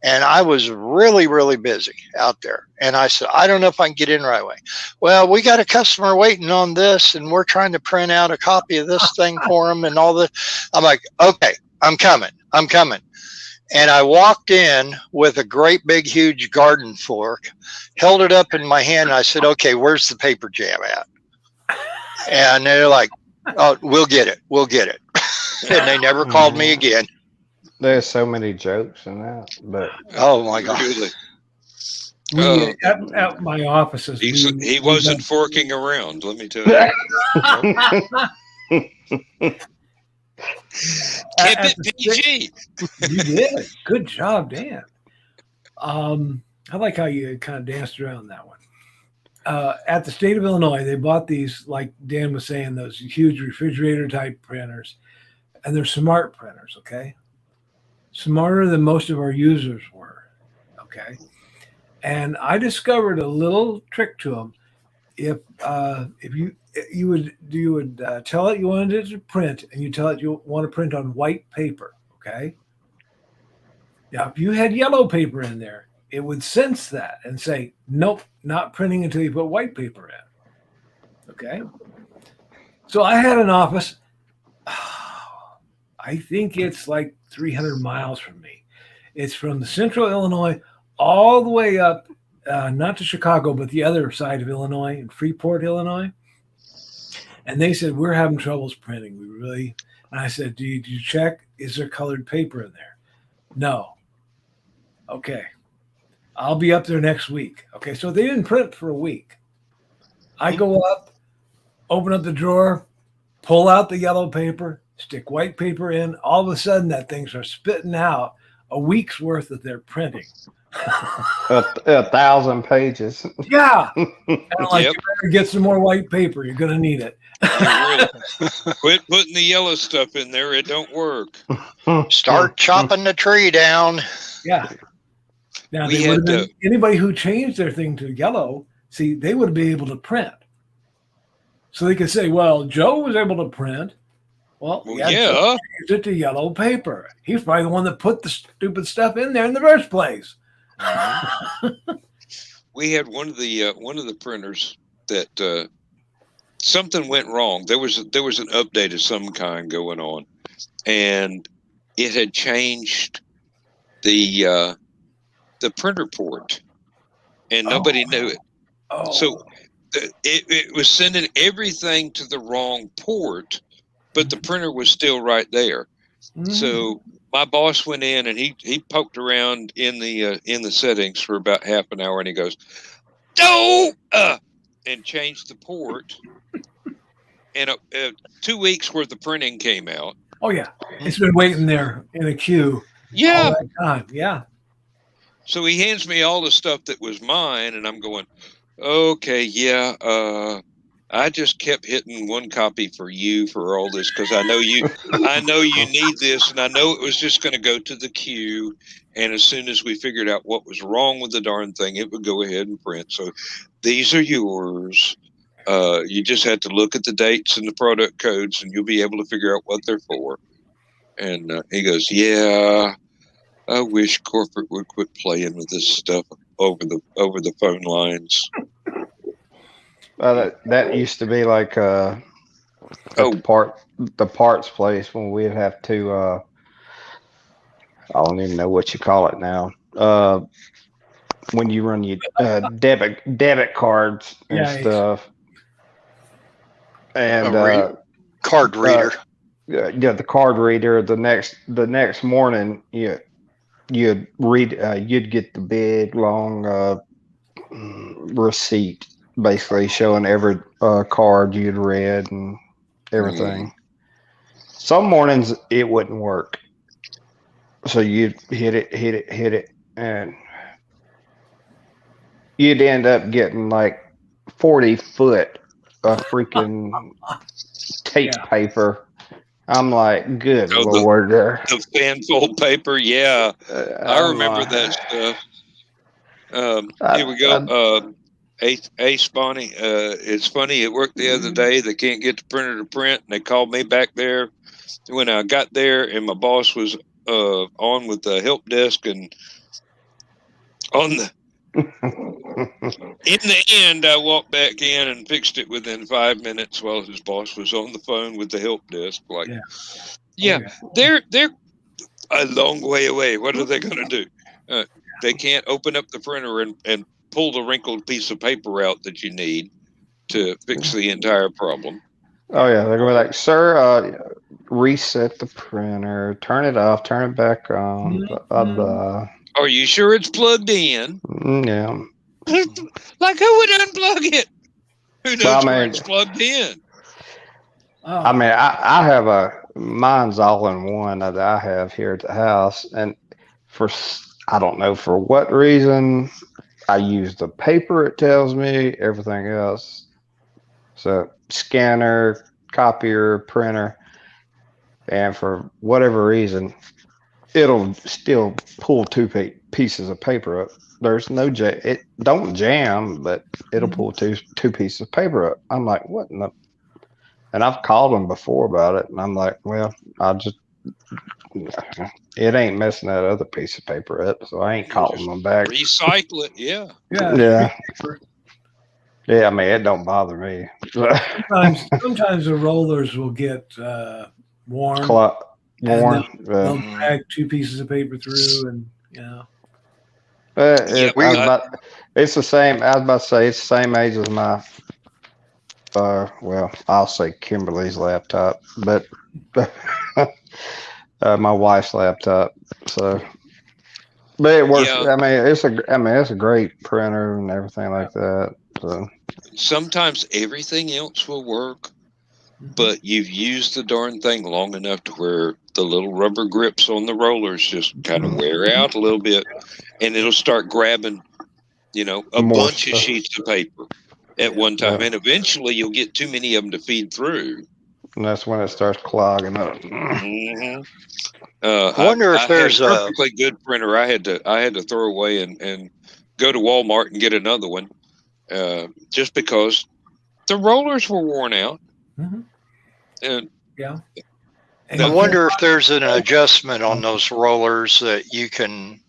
and I was really, really busy out there. And I said, I don't know if I can get in right away. Well, we got a customer waiting on this, and we're trying to print out a copy of this thing for them and all this. I'm like, okay, I'm coming. And I walked in with a great big, huge garden fork, held it up in my hand, and I said, okay, where's the paper jam at? And they're like, oh, we'll get it. And they never called me again. There's so many jokes in that, but oh my god! Really? At my offices, He wasn't forking around. Let me tell you. Keep it PG. You did. Good job, Dan. I like how you kind of danced around that one. At the state of Illinois, they bought these, like Dan was saying, those huge refrigerator type printers, and they're smart printers. Okay, smarter than most of our users were. Okay, and I discovered a little trick to them. If you would tell it you wanted it to print, and you tell it you want to print on white paper. Okay. Now, if you had yellow paper in there, it would sense that and say, nope, not printing until you put white paper in. Okay. So I had an office. I think it's like 300 miles from me. It's from the central Illinois all the way up, not to Chicago, but the other side of Illinois, in Freeport, Illinois. And they said, we're having troubles printing. And I said, do you check? Is there colored paper in there? No. Okay. I'll be up there next week. Okay. So they didn't print for a week. I go up, open up the drawer, pull out the yellow paper, stick white paper in. All of a sudden, that thing starts spitting out a week's worth of their printing. 1,000 pages. Yeah. And I'm like, you better get some more white paper. You're going to need it. Quit putting the yellow stuff in there. It don't work. Start chopping the tree down. Yeah. Now, anybody who changed their thing to yellow, see, they would be able to print. So they could say, well, Joe was able to print. Well, yeah. Joe changed it to yellow paper. He's probably the one that put the stupid stuff in there in the first place. We had one of the printers that something went wrong. There was an update of some kind going on, and it had changed the printer port, and nobody knew it. So it was sending everything to the wrong port, but the printer was still right there. So my boss went in and he poked around in the settings for about half an hour, and he goes, "No!" and changed the port. And 2 weeks worth of printing came out. Oh yeah, it's been waiting there in a queue. Yeah, all that time. Yeah. So he hands me all the stuff that was mine, and I'm going, okay, yeah. I just kept hitting one copy for you for all this because I know you need this, and I know it was just going to go to the queue. And as soon as we figured out what was wrong with the darn thing, it would go ahead and print. So these are yours. You just have to look at the dates and the product codes, and you'll be able to figure out what they're for. And he goes, yeah, I wish corporate would quit playing with this stuff over the phone lines. That used to be like the parts place when we'd have to I don't even know what you call it now. When you run your debit cards and stuff. And card reader. The card reader. The next morning, you'd get the big long receipt, basically showing every card you'd read and everything. Some mornings it wouldn't work, so you'd hit it, and you'd end up getting like 40 foot of freaking tape paper. I'm like, good Lord. The fanfold paper, yeah. I remember that stuff. Here we go. Ace Bonnie, it's funny. At work the other day, they can't get the printer to print, and they called me back there when I got there, and my boss was on with the help desk, and on the in the end, I walked back in and fixed it within 5 minutes while his boss was on the phone with the help desk. Like, yeah. They're a long way away. What are they going to do? They can't open up the printer and pull the wrinkled piece of paper out that you need to fix the entire problem. Oh yeah, they're gonna be like, sir, reset the printer, turn it off, turn it back on. Are you sure it's plugged in? Yeah. Like, who would unplug it? Who knows where it's plugged in? I mean, I have mine's all in one that I have here at the house, and I don't know for what reason, I use the paper. It tells me everything else. So scanner, copier, printer, and for whatever reason, it'll still pull two pieces of paper up. There's no it don't jam, but it'll pull two pieces of paper up. I'm like, what in the? And I've called them before about it, and I'm like, well, it ain't messing that other piece of paper up, so I ain't calling them back. Recycle it, yeah. Yeah, I mean, it don't bother me. sometimes the rollers will get worn. They'll drag two pieces of paper through, and it's the same. I was about to say it's the same age as my. Well, I'll say Kimberly's laptop, but my wife's laptop. So, but it works. Yeah. I mean, it's a great printer and everything like that. So sometimes everything else will work, but you've used the darn thing long enough to where the little rubber grips on the rollers just kind of wear out a little bit, and it'll start grabbing, a bunch of sheets of paper at one time, and eventually you'll get too many of them to feed through. And that's when it starts clogging up. I wonder if there's a perfectly good printer I had to throw away and go to Walmart and get another one, just because the rollers were worn out. And I wonder if there's an adjustment on those rollers that you can,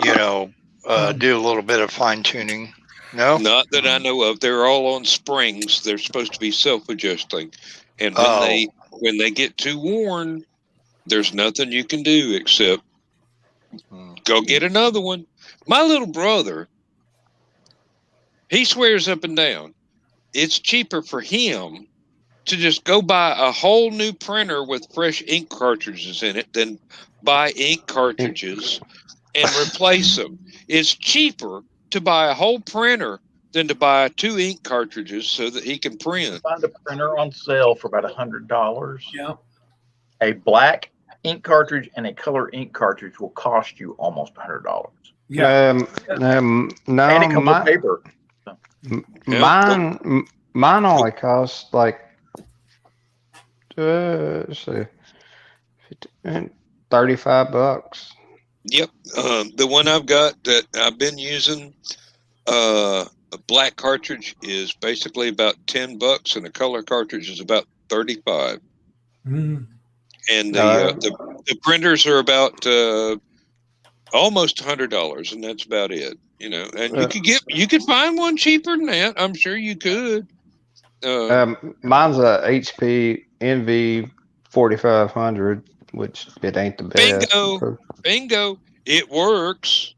do a little bit of fine tuning. No, not that I know of. They're all on springs. They're supposed to be self-adjusting, and when they get too worn, there's nothing you can do except go get another one. My little brother, he swears up and down it's cheaper for him to just go buy a whole new printer with fresh ink cartridges in it than buy ink cartridges and replace them. It's cheaper to buy a whole printer than to buy 2 ink cartridges so that he can print. Find a printer on sale for about $100. Yeah. A black ink cartridge and a color ink cartridge will cost you almost $100. Yeah. No, and it comes with paper. Mine only costs like let's see, $35. Yep. The one I've got that I've been using, a black cartridge is basically about $10, and a color cartridge is about $35. And the printers are about almost $100, and that's about it. And you could find one cheaper than that. I'm sure you could. Mine's a HP NV 4500, which it ain't the best. Bingo! It works.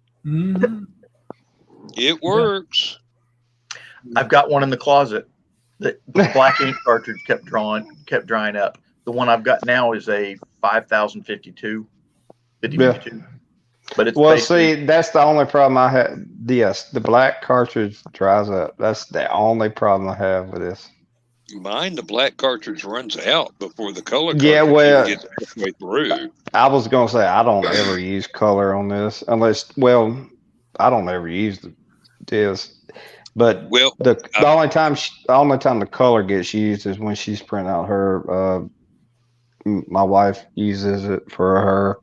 It works. I've got one in the closet. The black ink cartridge kept drying up. The one I've got now is a 5052. But it's that's the only problem I had. Yes, the black cartridge dries up. That's the only problem I have with this. Mine, the black cartridge runs out before the color cartridge gets halfway through. I was gonna say I don't ever use color on this unless, I don't ever use this. But the only time the color gets used is when she's printing out her. My wife uses it for her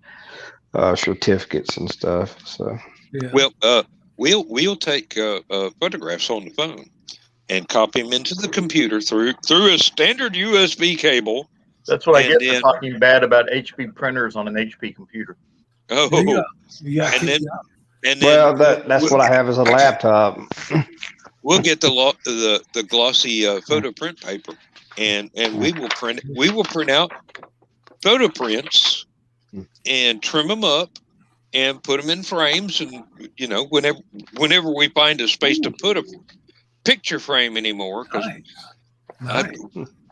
certificates and stuff. So we'll take photographs on the phone and copy them into the computer through a standard USB cable. That's what I And get for then- talking bad about HP printers on an HP computer. Oh, There you go. You got and kicked then out. and then Well, that's what I have as a laptop. we'll get the glossy photo print paper, and we will print out photo prints and trim them up and put them in frames. And whenever we find a space to put a picture frame anymore, because Nice.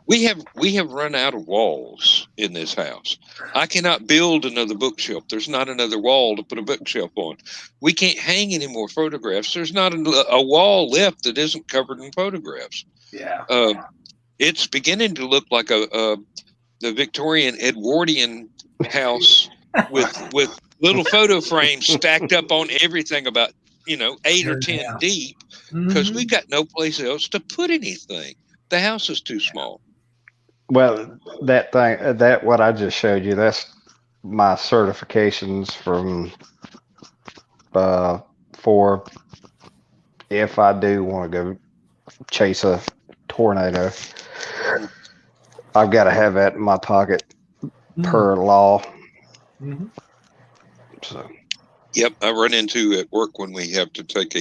we have run out of walls in this house. I cannot build another bookshelf. There's not another wall to put a bookshelf on. We can't hang any more photographs. There's not a wall left that isn't covered in photographs. Yeah. It's beginning to look like the Victorian Edwardian house with little photo frames stacked up on everything, about 8 or 10 deep, because we got no place else to put anything. The house is too small. Well, that what I just showed you, that's my certifications from for if I do want to go chase a tornado. I've got to have that in my pocket per law. Mm-hmm. So. Yep, I run into at work when we have to take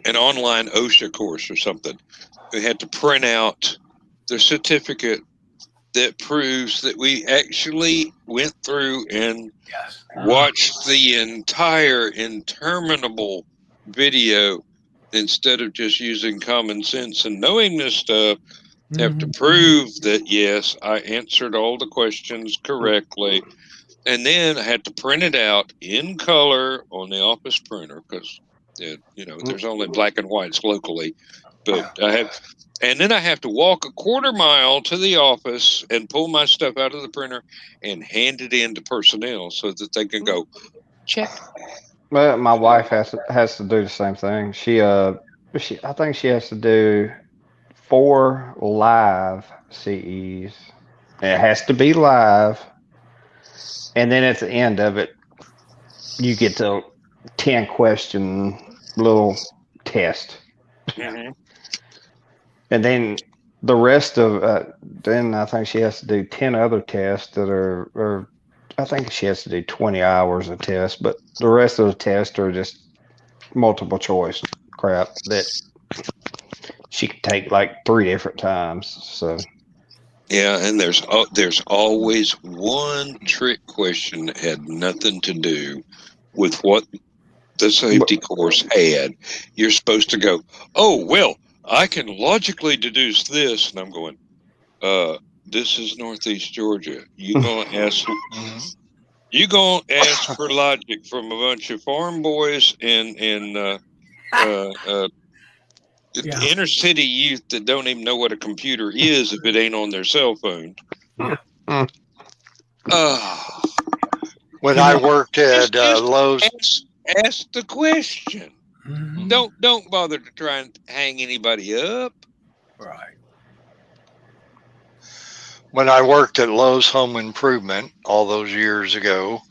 an online OSHA course or something. We had to print out the certificate that proves that we actually went through and watched the entire interminable video instead of just using common sense and knowing this stuff. Have to prove that, yes, I answered all the questions correctly. And then I had to print it out in color on the office printer because, there's only black and whites locally. But and then I have to walk a quarter mile to the office and pull my stuff out of the printer and hand it in to personnel so that they can go check. Well, my wife has to do the same thing. I think she has to do 4 live CEs. It has to be live. And then at the end of it, you get the 10 question little test. Mm-hmm. And then the rest of then I think she has to do 10 other tests that are I think she has to do 20 hours of tests, but the rest of the tests are just multiple choice crap that she could take like 3 different times. So yeah, and there's always one trick question that had nothing to do with what the safety course had. You're supposed to go, oh, well, I can logically deduce this. And I'm going, this is Northeast Georgia. You're going to ask for logic from a bunch of farm boys and inner city youth that don't even know what a computer is if it ain't on their cell phone. When I worked at Lowe's, ask the question. Don't bother to try and hang anybody up. Right. When I worked at Lowe's Home Improvement all those years ago,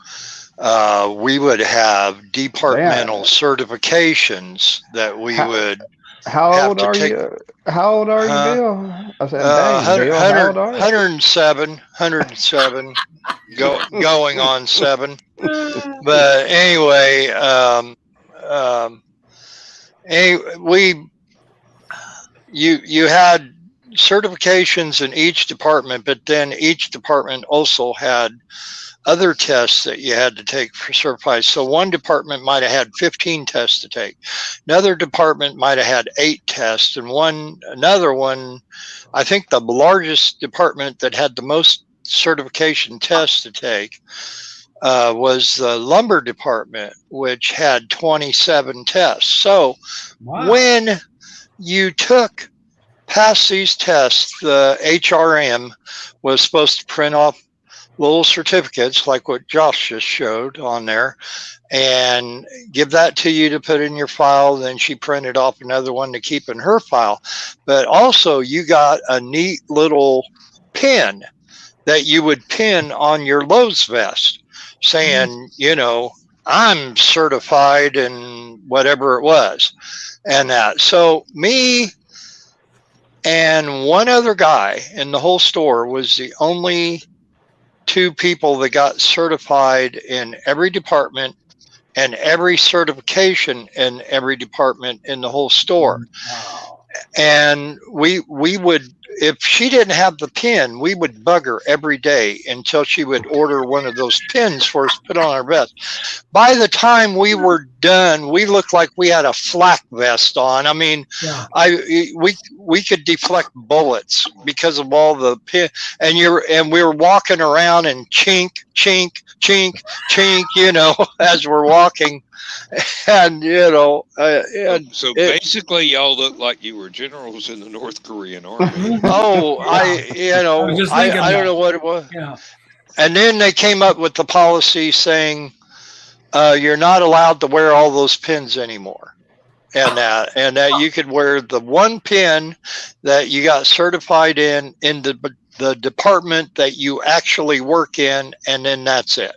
we would have departmental certifications that we would. How old are you? How old are you, Bill? I said, Bill, how old are you? 107, going on 7. But anyway, you had certifications in each department, but then each department also had other tests that you had to take for certified. So one department might have had 15 tests to take. Another department might have had 8 tests, and another one, I think the largest department that had the most certification tests to take was the lumber department, which had 27 tests. So when you passed these tests, the HRM was supposed to print off little certificates like what Josh just showed on there and give that to you to put in your file. Then she printed off another one to keep in her file. But also you got a neat little pin that you would pin on your Lowe's vest saying, I'm certified in whatever it was, and that. So me and one other guy in the whole store was the only two people that got certified in every department and every certification in every department in the whole store. Wow. And we would, if she didn't have the pin, we would bug her every day until she would order one of those pins for us to put on our vest. By the time we were done, we looked like we had a flak vest on. I mean, Yeah. we could deflect bullets because of all the pin. And we were walking around and chink, chink, chink, chink, you know, as we're walking. And you know, so basically, y'all look like you were generals in the North Korean army. Oh, I don't know what it was. Yeah. And then they came up with the policy saying you're not allowed to wear all those pins anymore, and that you could wear the one pin that you got certified in the department that you actually work in, and then that's it.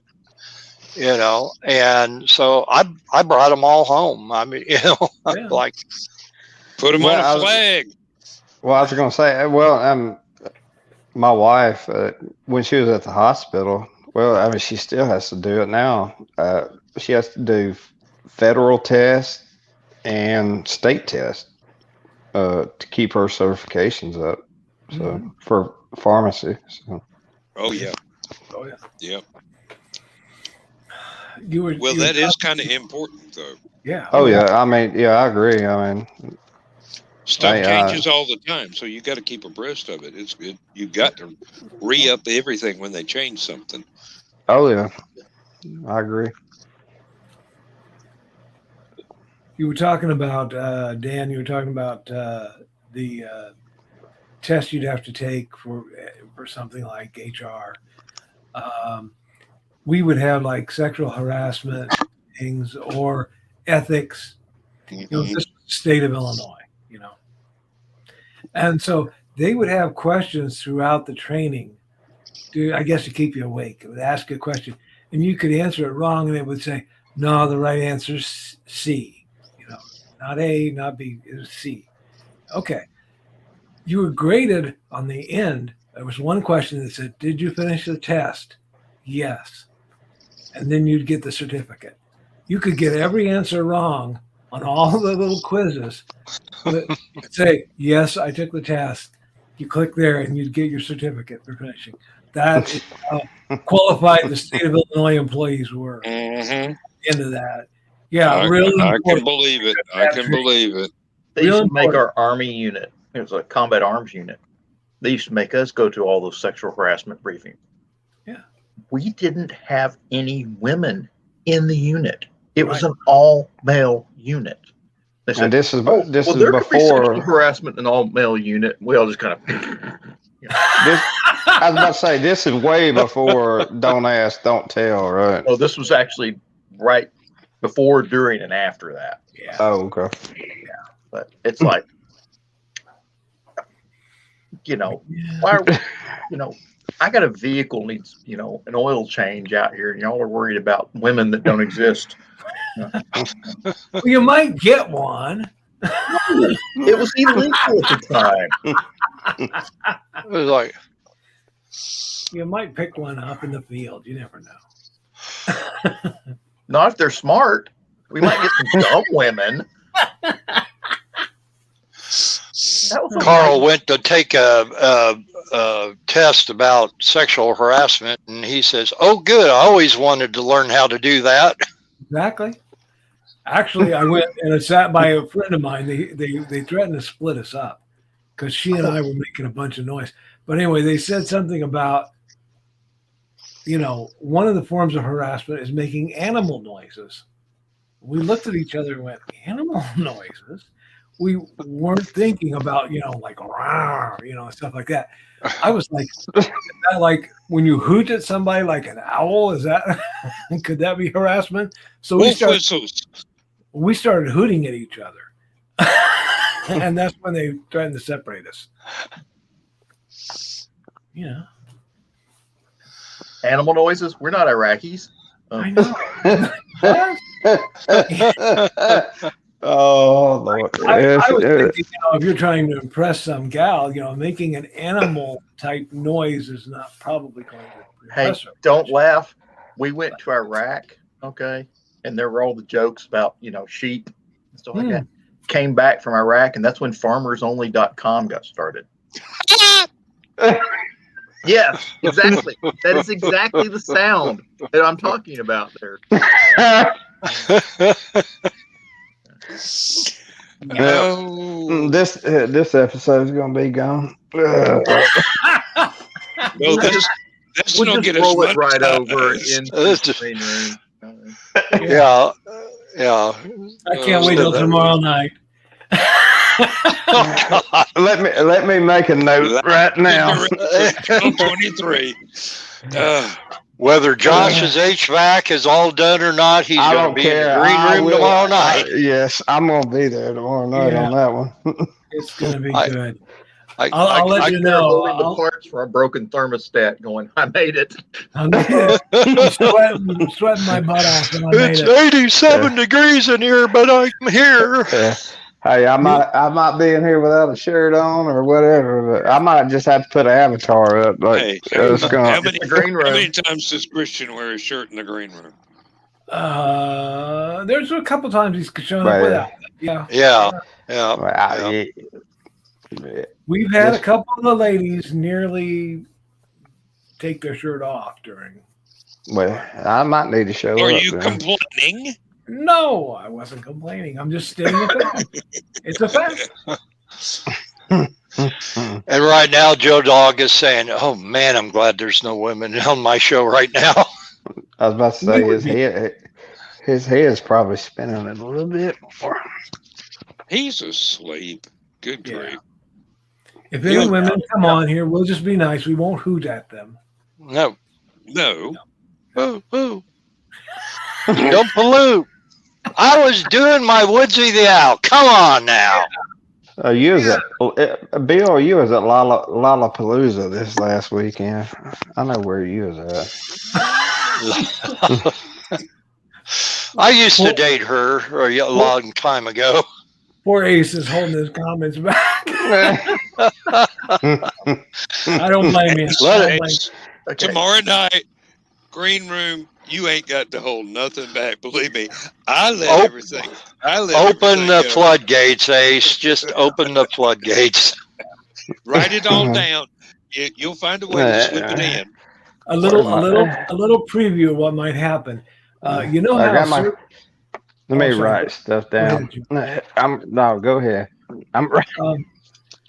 You know, and so I brought them all home. I mean, you know, Yeah. like Put them on a flag. Well, I was going to say, my wife, when she was at the hospital, well, I mean, she still has to do it now. She has to do federal tests and state tests to keep her certifications up. So for pharmacy. So. Oh yeah. Oh yeah. Yep. That is kind of important, though. Yeah. Oh yeah. I mean, yeah, I agree. I mean, stuff changes all the time, so you got to keep abreast of it. It's good. You got to re-up everything when they change something. Oh yeah, I agree. You were talking about Dan. You were talking about the test you'd have to take for something like HR. We would have like sexual harassment things or ethics. You know, this state of Illinois. You know, and so they would have questions throughout the training. I guess to keep you awake, it would ask a question, and you could answer it wrong, and it would say, "No, the right answer is C." You know, not A, not B, it was C. Okay, you were graded on the end. There was one question that said, "Did you finish the test?" Yes, and then you'd get the certificate. You could get every answer wrong on all the little quizzes, but say, "Yes, I took the test." You click there, and you'd get your certificate for finishing. That is how qualified the state of Illinois employees were. Into that. Yeah, really. I can believe it. I can believe it. They used to make our Army unit. It was a combat arms unit. They used to make us go to all those sexual harassment briefings. Yeah. We didn't have any women in the unit. It was an all-male unit. They said, and this is there before could be sexual harassment in an all-male unit. We all just kind of. I was about to say, this is way before Don't Ask, Don't Tell, right? Oh, this was actually right before, during, and after that. Yeah. Oh, okay. Yeah, but it's like, you know, why are we, you know, I got a vehicle needs, you know, an oil change out here, and y'all are worried about women that don't exist. Well, you might get one. It was illegal at the time. it was like, you might pick one up in the field. You never know. Not if they're smart. We might get some dumb women. Carl went to take a test about sexual harassment, and he says, "Oh, good! I always wanted to learn how to do that." Exactly. Actually, I went and I sat by a friend of mine. They threatened to split us up because she and I were making a bunch of noise. But anyway, they said something about, you know, one of the forms of harassment is making animal noises. We looked at each other and went, animal noises? We weren't thinking about, you know, like, rawr, you know, stuff like that. I was like, is that like when you hoot at somebody like an owl? Is that, could that be harassment? So we started hooting at each other. And that's when they threatened to separate us. Yeah. Animal noises? We're not Iraqis. I know. Oh Lord! I was thinking, if you're trying to impress some gal, making an animal type noise is not probably going to impress her. Don't laugh. We went to Iraq, okay, and there were all the jokes about sheep and stuff like that. Came back from Iraq, and that's when FarmersOnly.com got started. Yes, exactly. That is exactly the sound that I'm talking about there. No. This episode is going to be gone. Well, that's We'll not just get roll us it right over monetized. into the green room. Yeah. I can't wait till tomorrow night. Let me make a note right now. 23. Whether Josh's HVAC is all done or not, he's going to be in the green room tomorrow night. Yes, I'm going to be there tomorrow night on that one. It's going to be good. I'll let you know. Holding the parts for a broken thermostat going, I made it. I'm sweating my butt off. It's 87 degrees in here, but I'm here. Yeah. Hey, I might be in here without a shirt on or whatever, but I might just have to put an avatar up. Like, how many times does Christian wear a shirt in the green room? There's a couple times he's shown up without. Yeah. We've had a couple of the ladies nearly take their shirt off during. Well, I might need to show up. Are you complaining? No, I wasn't complaining. I'm just stating a fact. It's a fact. And right now, Joe Dog is saying, "Oh man, I'm glad there's no women on my show right now." I was about to say his head's probably spinning a little bit more. He's asleep. Good grief. If any women come on here, we'll just be nice. We won't hoot at them. No. Ooh. Don't pollute. I was doing my Woodsy the Owl. Come on now. Bill, you was at Lollapalooza this last weekend. I know where you was at. I used to date her a long time ago. Poor Ace is holding his comments back. I don't blame you. Tomorrow night, green room. You ain't got to hold nothing back. Believe me, I let everything. Open the floodgates, Ace. Just open the floodgates. Write it all down. You'll find a way to slip it in. A little preview of what might happen. You know how. Let me write stuff down. Go ahead.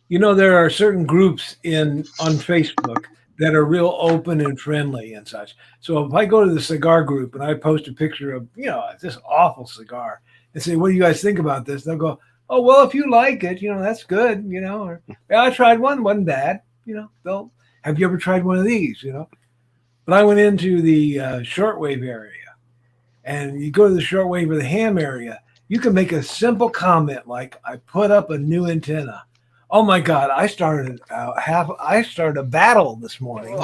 There are certain groups on Facebook that are real open and friendly and such. So if I go to the cigar group and I post a picture of, this awful cigar and say, what do you guys think about this? They'll go, oh, well, if you like it, that's good, or I tried one, wasn't bad, they'll, have you ever tried one of these, But I went into the shortwave area, and you go to the shortwave or the ham area, you can make a simple comment like, I put up a new antenna. Oh my God! I started a battle this morning,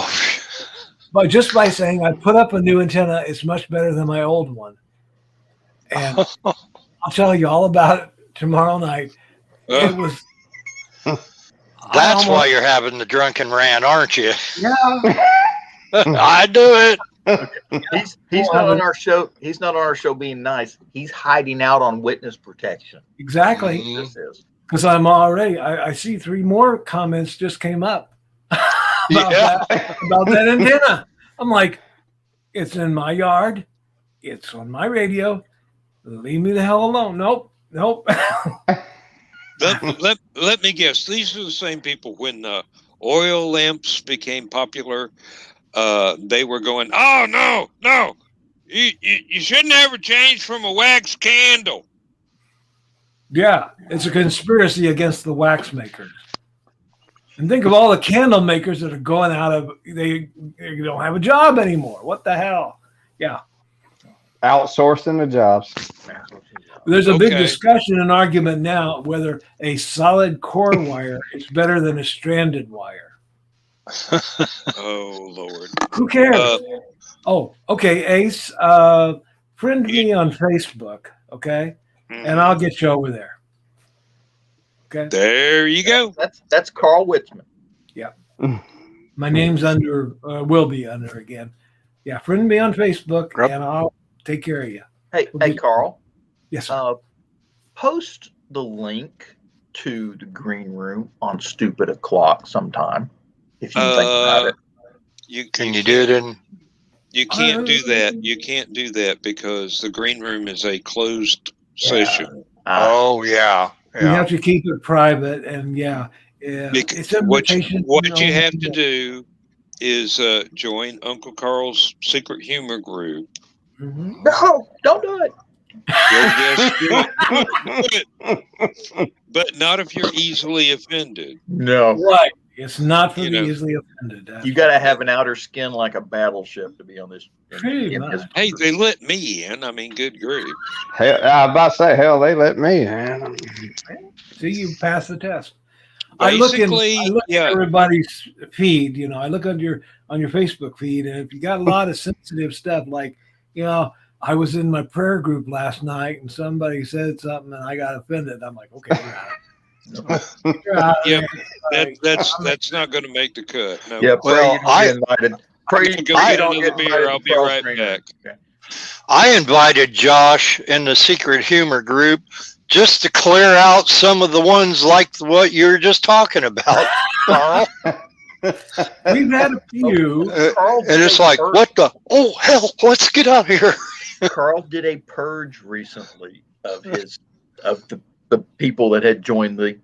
but just by saying I put up a new antenna, it's much better than my old one, and I'll tell you all about it tomorrow night. It was. That's why you're having the drunken rant, aren't you? Yeah, I do it. He's not on our show. He's not on our show being nice. He's hiding out on witness protection. Exactly. This is. Because I see 3 more comments just came up about that antenna. I'm like, it's in my yard. It's on my radio. Leave me the hell alone. Nope. Let me guess. These are the same people when oil lamps became popular. They were going, oh, no. You shouldn't ever change from a wax candle. Yeah, it's a conspiracy against the wax makers. And think of all the candle makers that are going out of, they don't have a job anymore. What the hell? Yeah. Outsourcing the jobs. There's a big discussion and argument now whether a solid core wire is better than a stranded wire. Oh Lord. Who cares? Oh, okay, Ace. Friend me on Facebook, okay, and I'll get you over there. Okay. There you go. That's Carl Witzman. Yeah. My name's under, will be under again. Yeah, friend me on Facebook, and I'll take care of you. Hey, Carl. Yes, sir. Post the link to the green room on Stupid O'Clock sometime, if you think about it. Can you do it in? You can't do that. You can't do that because the green room is a closed session. Oh yeah. You have to keep it private, and it's invitation. What you have to do is join Uncle Carl's secret humor group. Mm-hmm. No, don't do it. But not if you're easily offended. No. Right. It's not for the easily offended. You got to have an outer skin like a battleship to be on this. Hey, they let me in. I mean, good grief. Hell, I was about to say, hell, they let me in. See, you pass the test. Basically, I look at everybody's feed. I look on your Facebook feed, and if you got a lot of sensitive stuff, like I was in my prayer group last night, and somebody said something, and I got offended. I'm like, okay, we're out. That's not going to make the cut. No. Yeah, well, I invited. I'll be right back. Okay. I invited Josh in the secret humor group just to clear out some of the ones like what you were just talking about, Carl. We've had a few, and it's like, what the? Oh hell! Let's get out of here. Carl did a purge recently of the people that had joined the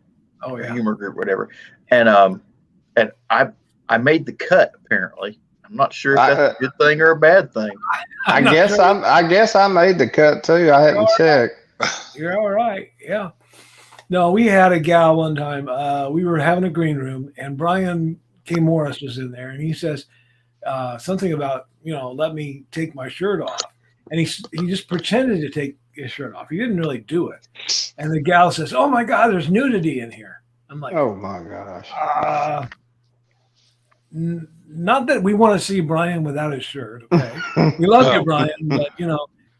humor group, whatever, and I made the cut. Apparently, I'm not sure if that's a good thing or a bad thing. I guess I made the cut too. I haven't checked. You're all right. Yeah. No, we had a gal one time. We were having a green room, and Brian K. Morris was in there, and he says something about let me take my shirt off, and he just pretended to take his shirt off. He didn't really do it. And the gal says, "Oh my God, there's nudity in here." I'm like, "Oh my gosh." Not that we want to see Brian without his shirt. Okay, we love you, Brian, but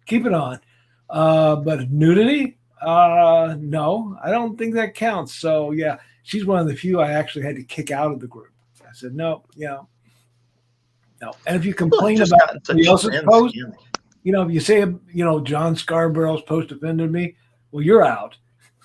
keep it on. But nudity, no, I don't think that counts. So yeah, she's one of the few I actually had to kick out of the group. I said no. And if you complain about somebody else's post. If you say, John Scarborough's post offended me, well, you're out.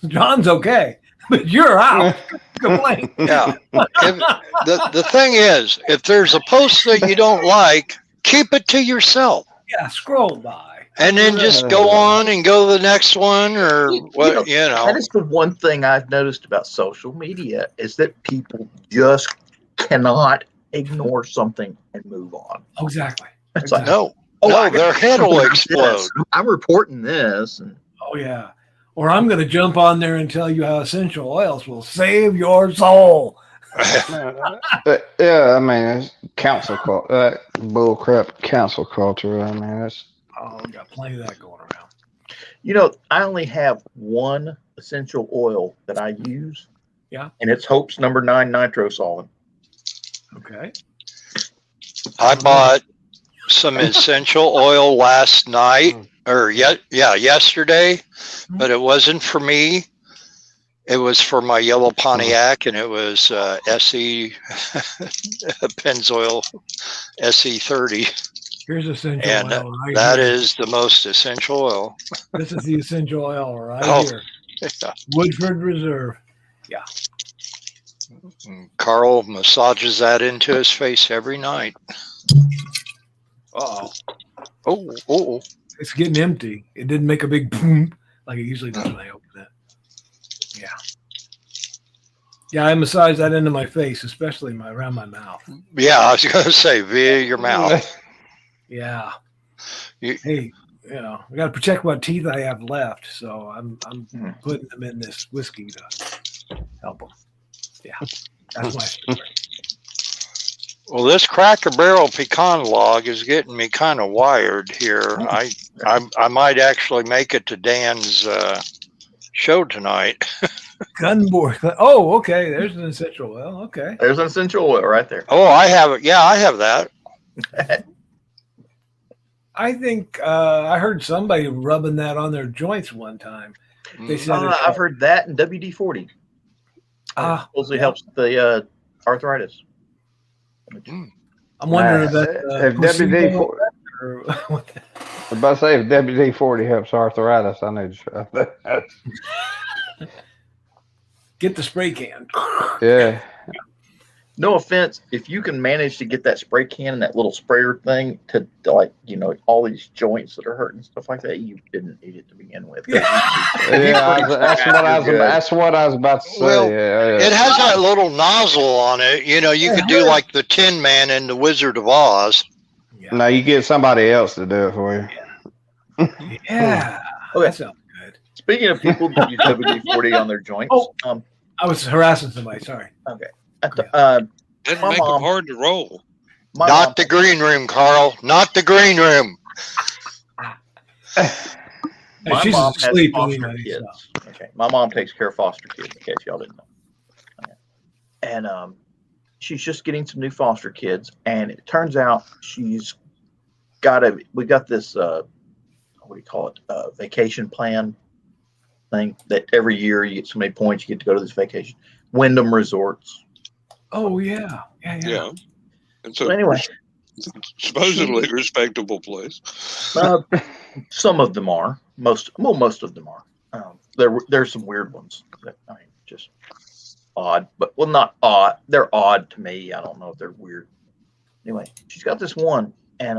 John's okay, but you're out. Complain. Yeah. The thing is, if there's a post that you don't like, keep it to yourself. Yeah, scroll by. And then just go on and go to the next one or what, That is the one thing I've noticed about social media is that people just cannot ignore something and move on. Oh, exactly. It's like, no, their head will explode. I'm reporting this. Oh, yeah. Or I'm going to jump on there and tell you how essential oils will save your soul. Yeah, I mean, it's council culture, bullcrap council culture. I mean, that's. Oh, we got plenty of that going around. I only have one essential oil that I use. Yeah. And it's Hope's No. 9 Nitro Solid. Okay. I bought some essential oil last night or yesterday, but it wasn't for me. It was for my yellow Pontiac, and it was SE Pennzoil SE30. Here's essential and oil right that here. is the most essential oil. This is the essential oil right here. Yeah. Woodford Reserve. Yeah. Carl massages that into his face every night. Uh-oh. Oh. It's getting empty. It didn't make a big boom like it usually does when I open it. Yeah. Yeah, I massage that into my face, especially around my mouth. Yeah, I was going to say via your mouth. Yeah. Hey, we got to protect what teeth I have left, so I'm putting them in this whiskey to help them. Yeah, that's my story. Well, this Cracker Barrel pecan log is getting me kind of wired here. I might actually make it to Dan's show tonight. Gunboard. Oh, okay. There's an essential oil. Okay. There's an essential oil right there. Oh, I have it. Yeah, I have that. I think I heard somebody rubbing that on their joints one time. They said I've heard that in WD-40. Supposedly helps the arthritis. I'm wondering about if WD-40. I'm about to say if WD-40 helps arthritis, I need to try that. Get the spray can. Yeah. No offense, if you can manage to get that spray can and that little sprayer thing to like, all these joints that are hurting and stuff like that, you didn't need it to begin with. That's what I was about to say. Well, it has that little nozzle on it. You could do like the Tin Man in the Wizard of Oz. Yeah. No, you get somebody else to do it for you. Yeah. Okay. That sounds good. Speaking of people that use WD-40 on their joints. I was harassing somebody. Sorry. Okay. Doesn't make them hard to roll. Not the green room, Carl. Not the green room. My mom has foster kids. Okay. My mom takes care of foster kids, in case y'all didn't know. Okay. And she's just getting some new foster kids, and it turns out we got this what do you call it? Vacation plan thing that every year you get so many points, you get to go to this vacation. Wyndham Resorts. Oh yeah. Yeah. And so anyway, supposedly respectable place. Some of them are. Most of them are. There's some weird ones that just odd, but not odd. They're odd to me. I don't know if they're weird. Anyway, she's got this one, and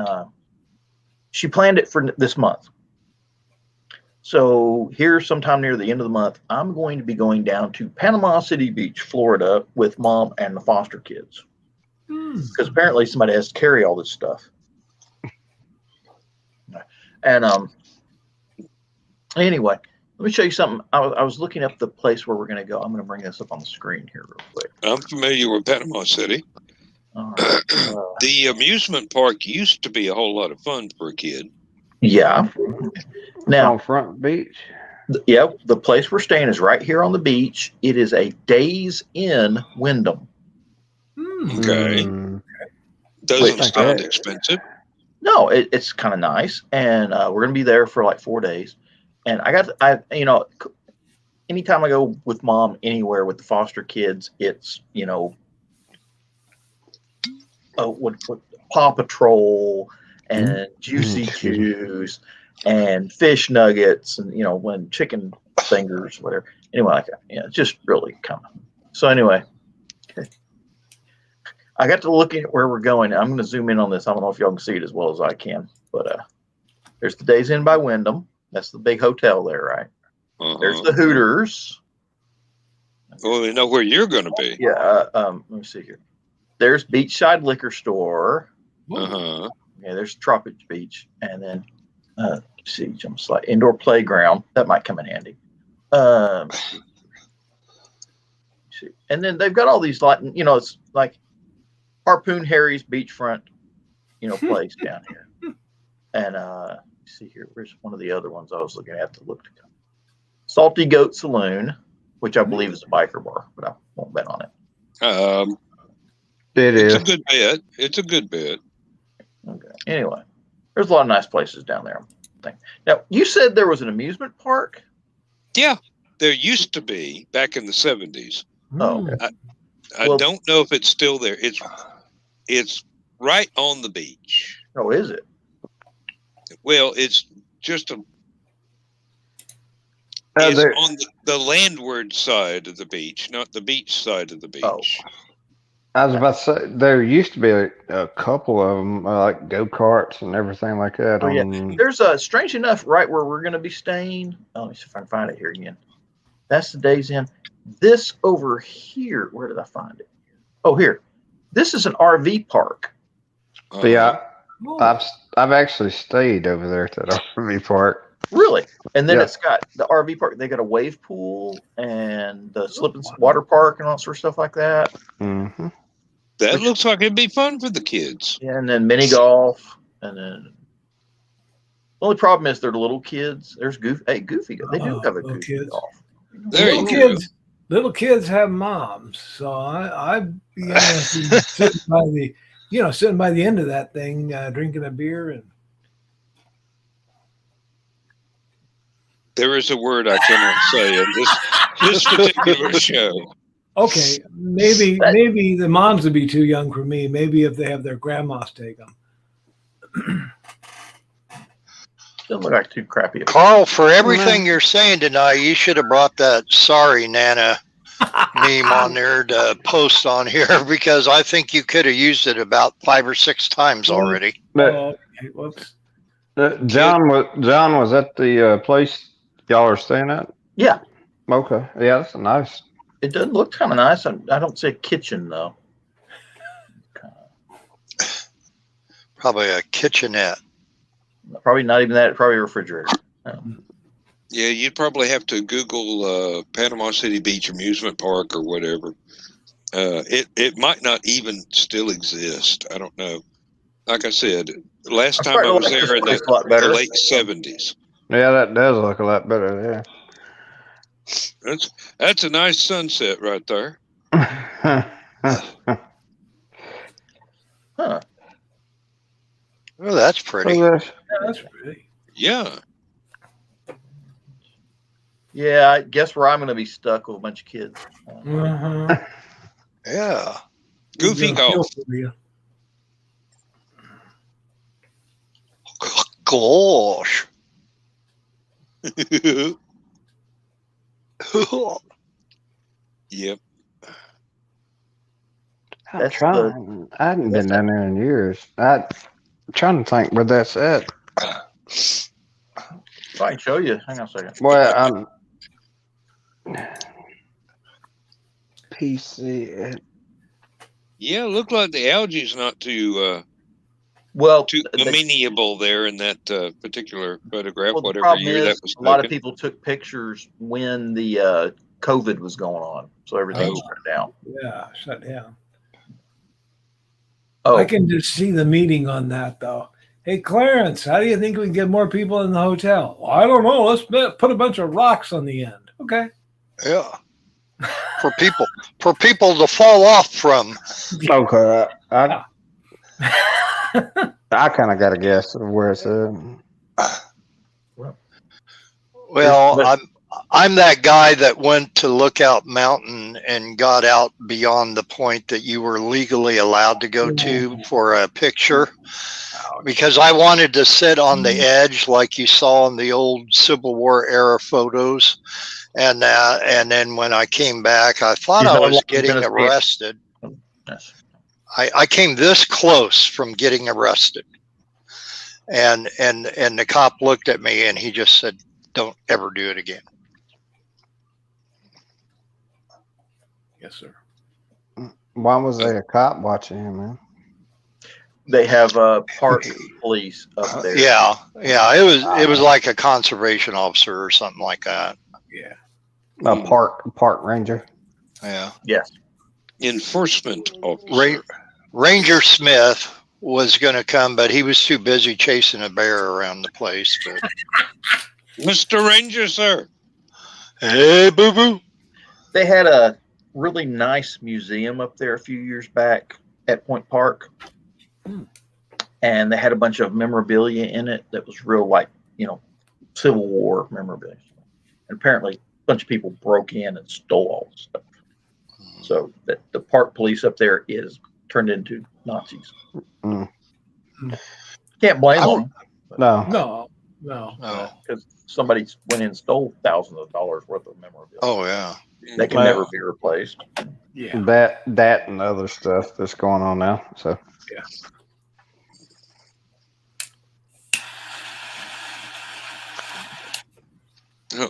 she planned it for this month. So here, sometime near the end of the month, I'm going to be going down to Panama City Beach, Florida, with Mom and the foster kids. Because apparently somebody has to carry all this stuff. And anyway, let me show you something. I was looking up the place where we're going to go. I'm going to bring this up on the screen here real quick. I'm familiar with Panama City. All right. The amusement park used to be a whole lot of fun for a kid. Yeah. Now, on Front Beach. The place we're staying is right here on the beach. It is a Days Inn Wyndham. Okay. Doesn't sound expensive. No, it's kind of nice, and we're gonna be there for like 4 days. And anytime I go with Mom anywhere with the foster kids, it's what Paw Patrol and Juicy Juice and fish nuggets and when chicken fingers, whatever. Anyway, like that. It's just really kind of. So anyway, I got to look at where we're going. I'm going to zoom in on this. I don't know if y'all can see it as well as I can, but there's the Days Inn by Wyndham. That's the big hotel there, right? There's the Hooters. Well, we know where you're going to be. Yeah. Let me see here. There's Beachside Liquor Store. Yeah, there's Tropic Beach, and then jump slide indoor playground. That might come in handy. And then they've got all these it's like Harpoon Harry's beachfront, place down here. And see here, where's one of the other ones I was looking at to look to come. Salty Goat Saloon, which I believe is a biker bar, but I won't bet on it. It's a good bet. It's a good bet. Okay. Anyway, there's a lot of nice places down there. Now, you said there was an amusement park? Yeah, there used to be back in the 70s. Oh, okay. I don't know if it's still there. It's right on the beach. Oh, is it? Well, it's just it's on the landward side of the beach, not the beach side of the beach. Oh. I was about to say there used to be a couple of them, like go-karts and everything like that. Oh, yeah. There's strange enough, right where we're going to be staying. Let me see if I can find it here again. That's the Days Inn. This over here, where did I find it? Oh, here. This is an RV park. Yeah, I've actually stayed over there at that RV park. Really? And then it's got the RV park. They got a wave pool and the slip and water park and all sorts of stuff like that. Mm-hmm. That looks like it'd be fun for the kids. Yeah, and then mini golf. And then the only problem is they're little kids. There's Goofy. Hey, Goofy. They do have a Goofy golf. There you go. little kids have moms, so I'd be interested in sitting by the end of that thing, drinking a beer and. There is a word I cannot say in this particular show. Okay, maybe the moms would be too young for me. Maybe if they have their grandmas take them. Doesn't look like too crappy. Carl, for everything you're saying tonight, you should have brought that "Sorry, Nana" meme on there to post on here, because I think you could have used it about 5 or 6 times already. Okay, whoops. John was at the place y'all are staying at? Yeah. Okay. Yeah, that's nice. It does look kind of nice. I don't see a kitchen though. Probably a kitchenette. Probably not even that. Probably a refrigerator. Yeah, you'd probably have to Google Panama City Beach Amusement Park or whatever. It might not even still exist. I don't know. Like I said, last time I was there in the late 70s. Yeah, that does look a lot better. Yeah. That's a nice sunset right there. Huh. Oh, that's pretty. Yeah, that's pretty. Yeah. Yeah, I guess where I'm going to be stuck with a bunch of kids. Yeah. Goofy golf. Gosh. Yep. I hadn't been down there in years. I'm trying to think where that's at. If I can show you. Hang on a second. Well, PC. Yeah, look like the algae's not too amenable there in that particular photograph. Well, whatever year that was. A lot of people took pictures when the COVID was going on, so everything was shut down. Yeah, shut down. Oh, I can just see the meeting on that though. Hey, Clarence, how do you think we can get more people in the hotel? Well, I don't know. Let's put a bunch of rocks on the end. Okay. Yeah. For people to fall off from. Okay. I kind of got a guess of where it's at. Well, I'm that guy that went to Lookout Mountain and got out beyond the point that you were legally allowed to go to for a picture, because I wanted to sit on the edge like you saw in the old Civil War era photos. And then when I came back, I thought I was getting arrested. yes. I came this close from getting arrested. And the cop looked at me and he just said, "Don't ever do it again." Yes, sir. Why was there a cop watching him, man? They have park police up there. Yeah. It was like a conservation officer or something like that. Yeah. A park ranger. Yeah. Yes. Enforcement officer. Ranger Smith was going to come, but he was too busy chasing a bear around the place. But Mr. Ranger, sir. Hey, boo boo. They had a really nice museum up there a few years back at Point Park. And they had a bunch of memorabilia in it that was real, like, Civil War memorabilia. And apparently a bunch of people broke in and stole all the stuff. So the park police up there is turned into Nazis. Can't blame them. No. Because somebody went in and stole thousands of dollars worth of memorabilia. Oh, yeah. They can never be replaced. Yeah. That and other stuff that's going on now. So Yeah.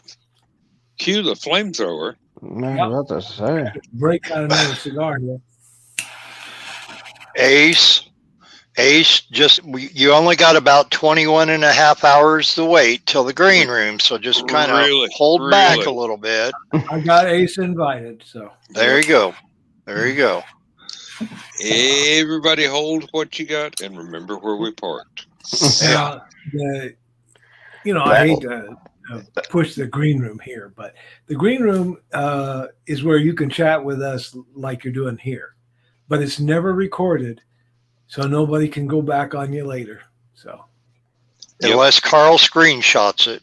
Cue the flamethrower. man, what to say? Break out another cigar here. Ace, you only got about 21 and a half hours to wait till the green room. So just kind of hold back a little bit. I got Ace invited, so. There you go. Everybody hold what you got and remember where we parked. I hate to push the green room here, but the green room is where you can chat with us like you're doing here, but it's never recorded, so nobody can go back on you later. So unless Carl screenshots it.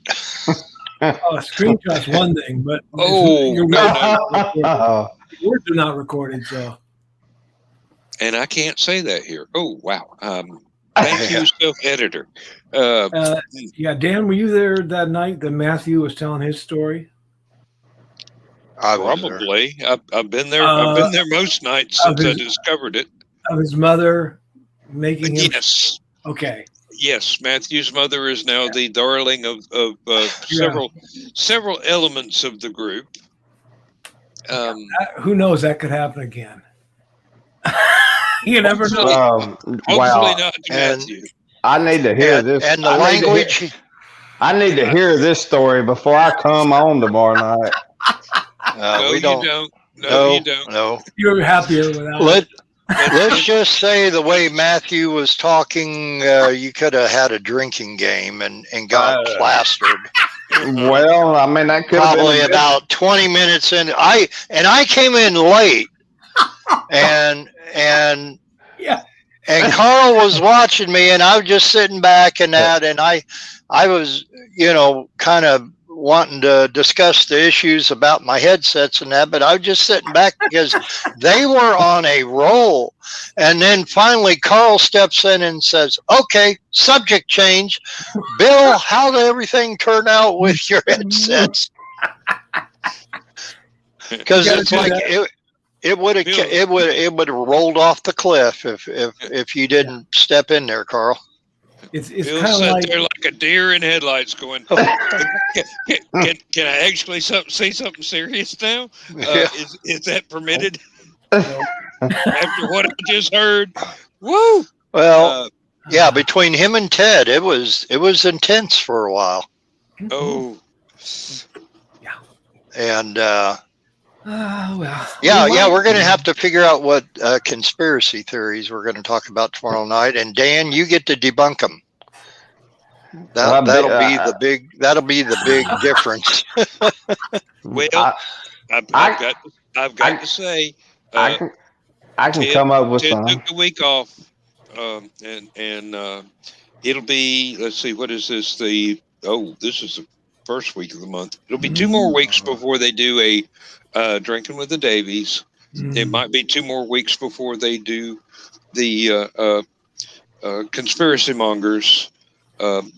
Screenshot's one thing, but your words are not recorded. So, and I can't say that here. Oh wow! Thank you, self-editor. Dan, were you there that night that Matthew was telling his story? Probably. I've been there. I've been there most nights since I discovered it. Of his mother making him. Yes. Okay. Yes, Matthew's mother is now the darling of several elements of the group. Who knows? That could happen again. You never know. Hopefully not to Matthew. I need to hear this. And the language. I need to hear this story before I come on tomorrow night. No, we don't. You don't. No, you don't. No. You're happier without Let's just say the way Matthew was talking, you could have had a drinking game and got plastered. Well, I mean, that could probably have been about 20 minutes in. I came in late, and Carl was watching me, and I was just sitting back and I was, kind of wanting to discuss the issues about my headsets and that, but I was just sitting back because they were on a roll. And then finally Carl steps in and says, okay, subject change. Bill, how did everything turn out with your headsets? Because it's like it would have rolled off the cliff if you didn't step in there, Carl. It's Bill kind of sat like there like a deer in headlights going, can I actually say something serious now? Is that permitted? After what I just heard? Woo! Well, between him and Ted, it was intense for a while. Oh. Yeah. And well. Yeah, we're going to have to figure out what conspiracy theories we're going to talk about tomorrow night. And Dan, you get to debunk them. That'll be the big difference. Well, I've got to say, I can come up with some. Took a week off, and it'll be. Let's see, what is this? This is the first week of the month. It'll be 2 more weeks before they do a Drinking with the Davies. It might be 2 more weeks before they do the Conspiracy Mongers.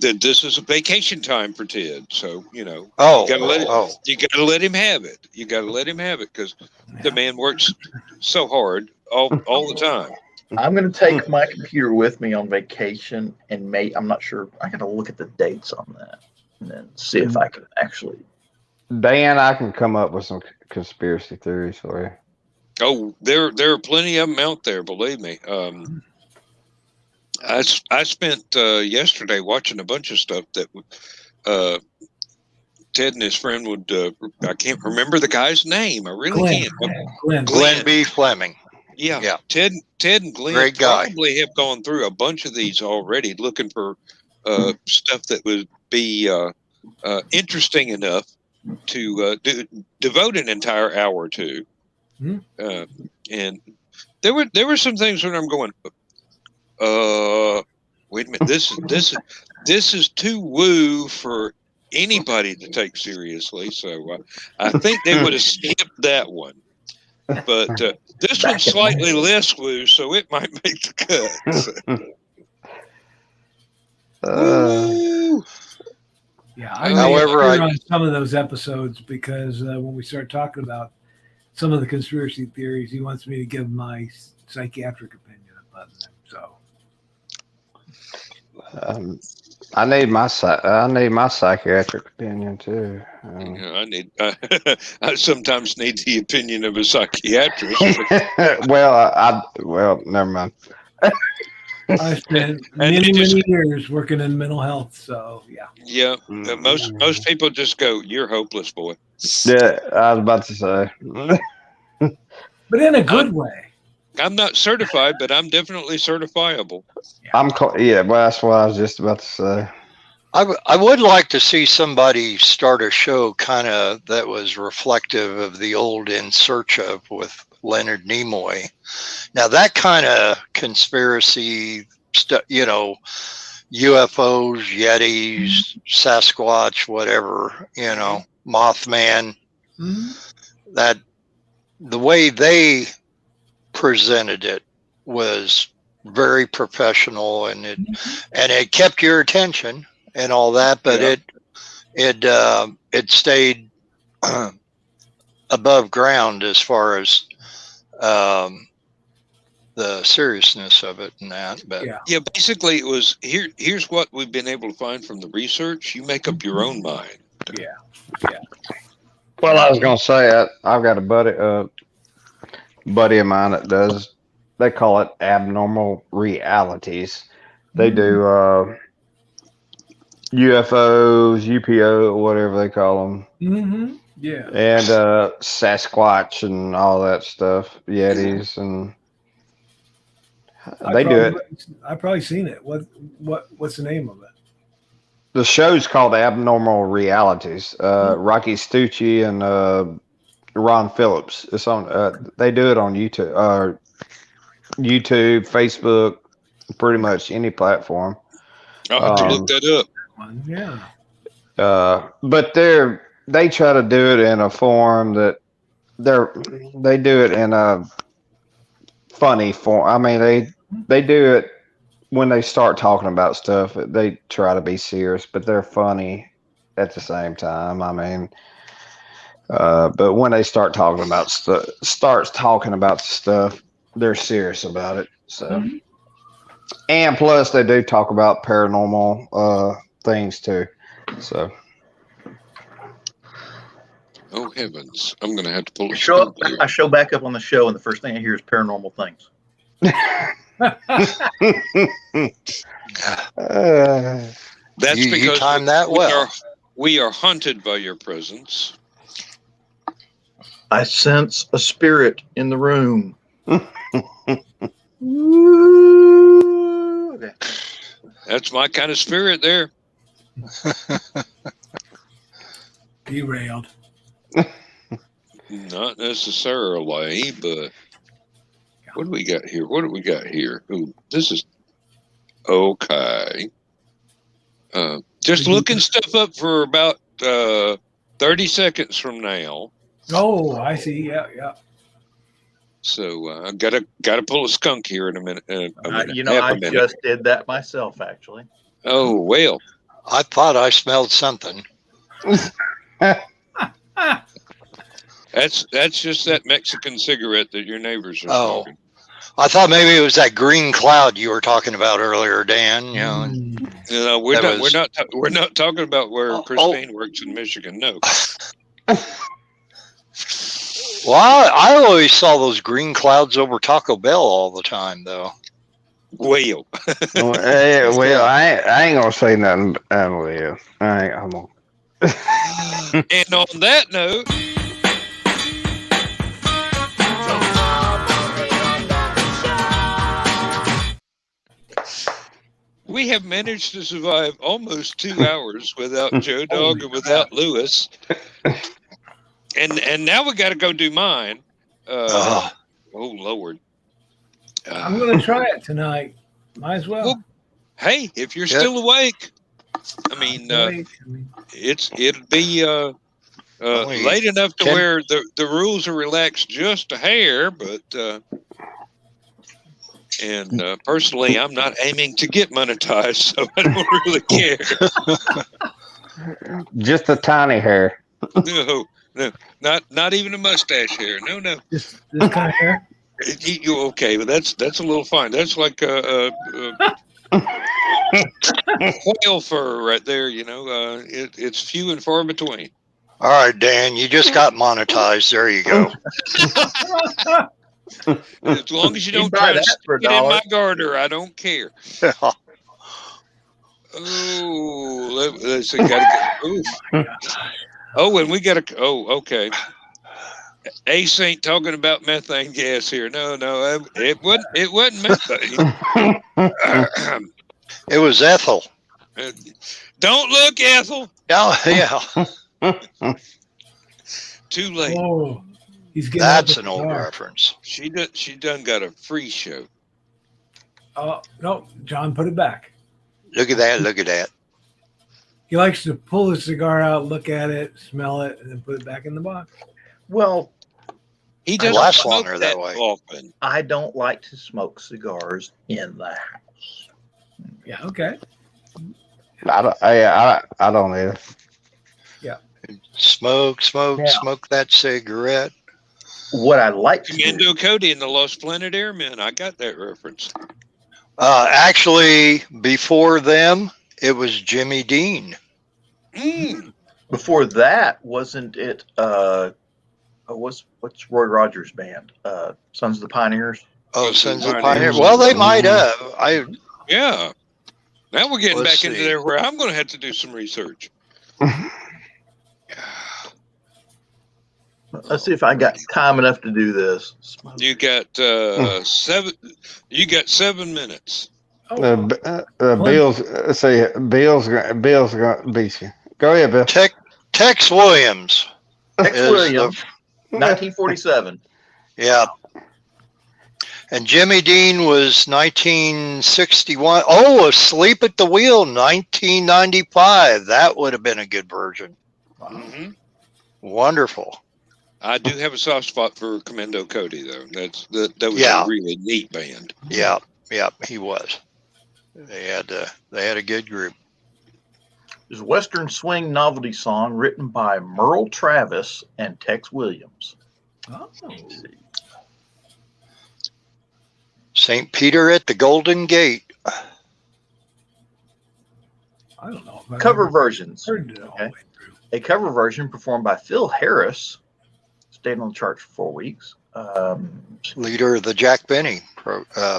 This is a vacation time for Ted, so you gotta let him have it. You gotta let him have it because the man works so hard all the time. I'm going to take my computer with me on vacation, and I'm not sure. I got to look at the dates on that and then see if I can actually. Dan, I can come up with some conspiracy theories for you. Oh, there are plenty of them out there. Believe me. I spent yesterday watching a bunch of stuff that Ted and his friend would. I can't remember the guy's name. I really can't. Glenn B. Fleming. Yeah. Ted and Glenn probably have gone through a bunch of these already, looking for stuff that would be interesting enough to devote an entire hour to. And there were some things when I'm going. Wait a minute. This is too woo for anybody to take seriously. So I think they would have skipped that one. But this one's slightly less woo, so it might make the cut. Yeah, however, on some of those episodes because when we start talking about some of the conspiracy theories, he wants me to give my psychiatric opinion about them. So. I need my psychiatric opinion too. I sometimes need the opinion of a psychiatrist. well, never mind. I spent many years working in mental health, so yeah. Yeah, most people just go, "You're hopeless, boy." Yeah, I was about to say. But in a good way. I'm not certified, but I'm definitely certifiable. Well, that's what I was just about to say. I would like to see somebody start a show kind of that was reflective of the old In Search Of with Leonard Nimoy. Now that kind of conspiracy stuff, UFOs, Yetis, Sasquatch, whatever, Mothman, that the way they presented it was very professional, and it kept your attention and all that, but it stayed above ground as far as the seriousness of it and that. But yeah, basically it was here's what we've been able to find from the research. You make up your own mind. Well, I was gonna say I've got a buddy of mine that does. They call it abnormal realities. They do UFOs, UPO, whatever they call them. Mm-hmm. Yeah. And Sasquatch and all that stuff, Yetis, and they do it. I've probably seen it. What's the name of it? The show's called Abnormal Realities. Rocky Stucci and Ron Phillips. It's on. They do it on YouTube, Facebook, pretty much any platform. I'll have to look that up. Yeah. But they try to do it in a form that they do it in a funny form. I mean, they do it when they start talking about stuff. They try to be serious, but they're funny at the same time. I mean, but when they start talking about stuff, they're serious about it. So, and plus they do talk about paranormal things too. So. Oh heavens! I'm going to have to pull I show back up on the show, and the first thing I hear is paranormal things. That's you because timed that well. We are haunted by your presence. I sense a spirit in the room. Okay. That's my kind of spirit there. Derailed. Not necessarily, but what do we got here? Ooh, this is okay. Just looking stuff up for about 30 seconds from now. Oh, I see. Yeah. So I gotta pull a skunk here in a minute. I just did that myself, actually. Oh well. I thought I smelled something. That's just that Mexican cigarette that your neighbors are smoking. I thought maybe it was that green cloud you were talking about earlier, Dan. No, we're not talking about where Christine works in Michigan. No. Well, I always saw those green clouds over Taco Bell all the time, though. Well, I ain't gonna say nothing. I'm gonna. And on that note. We have managed to survive almost 2 hours without Joe Dog and without Lewis. And now we got to go do mine. Oh, Lord. I'm going to try it tonight. Might as well. Hey, if you're still awake, I mean, it'll be late enough to where the rules are relaxed just a hair, but... And personally, I'm not aiming to get monetized, so I don't really care. Just a tiny hair. No, not even a mustache hair. No. Just this kind of hair. Okay, but that's a little fine. That's like a whale fur right there. It's few and far between. All right, Dan, you just got monetized. There you go. As long as you don't try to stick it in my garter, I don't care. Let's see. And we got to. Okay. Ace ain't talking about methane gas here. No, it wasn't methane. It was ethyl. Don't look, Ethel. Oh, yeah. Too late. Oh, he's getting That's up an at the old bar. reference. She done got a free show. Oh no, John, put it back. Look at that. Look at that. He likes to pull his cigar out, look at it, smell it, and then put it back in the box. Well, He It doesn't lasts smoke longer that way. often. I don't like to smoke cigars in the house. Yeah, okay. I don't either. Smoke Yeah. that cigarette. What I like to do, Commando Cody and the Lost Planet Airmen. I got that reference. Actually, before them, it was Jimmy Dean. Mm. before that, wasn't it? What's Roy Rogers' band? Sons of the Pioneers. Oh, Sons Sons of of Pioneers. Pioneer. Well, they might have. Yeah. Now we're getting Let's back into see. there where I'm going to have to do some research. Let's see if I got time enough to do this. You got 7. You got 7 minutes. Bill's. Let's see. Bill's gonna beat you. Go ahead, Bill. Tex Williams. Tex is Williams, 1947. Yeah. And Jimmy Dean was 1961. Oh, Asleep at the Wheel, 1995. That would have been a good version. Mm-hmm. Wonderful. I do have a soft spot for Commando Cody, though. That was Yeah. a really neat band. Yeah, he was. They had a good group. It's a Western swing novelty song written by Merle Travis and Tex Williams. Oh. St. Peter at the Golden Gate. I don't know. if I've Cover ever versions. heard it all the Okay. way through. A cover version performed by Phil Harris stayed on the charts for 4 weeks. Leader of the Jack Benny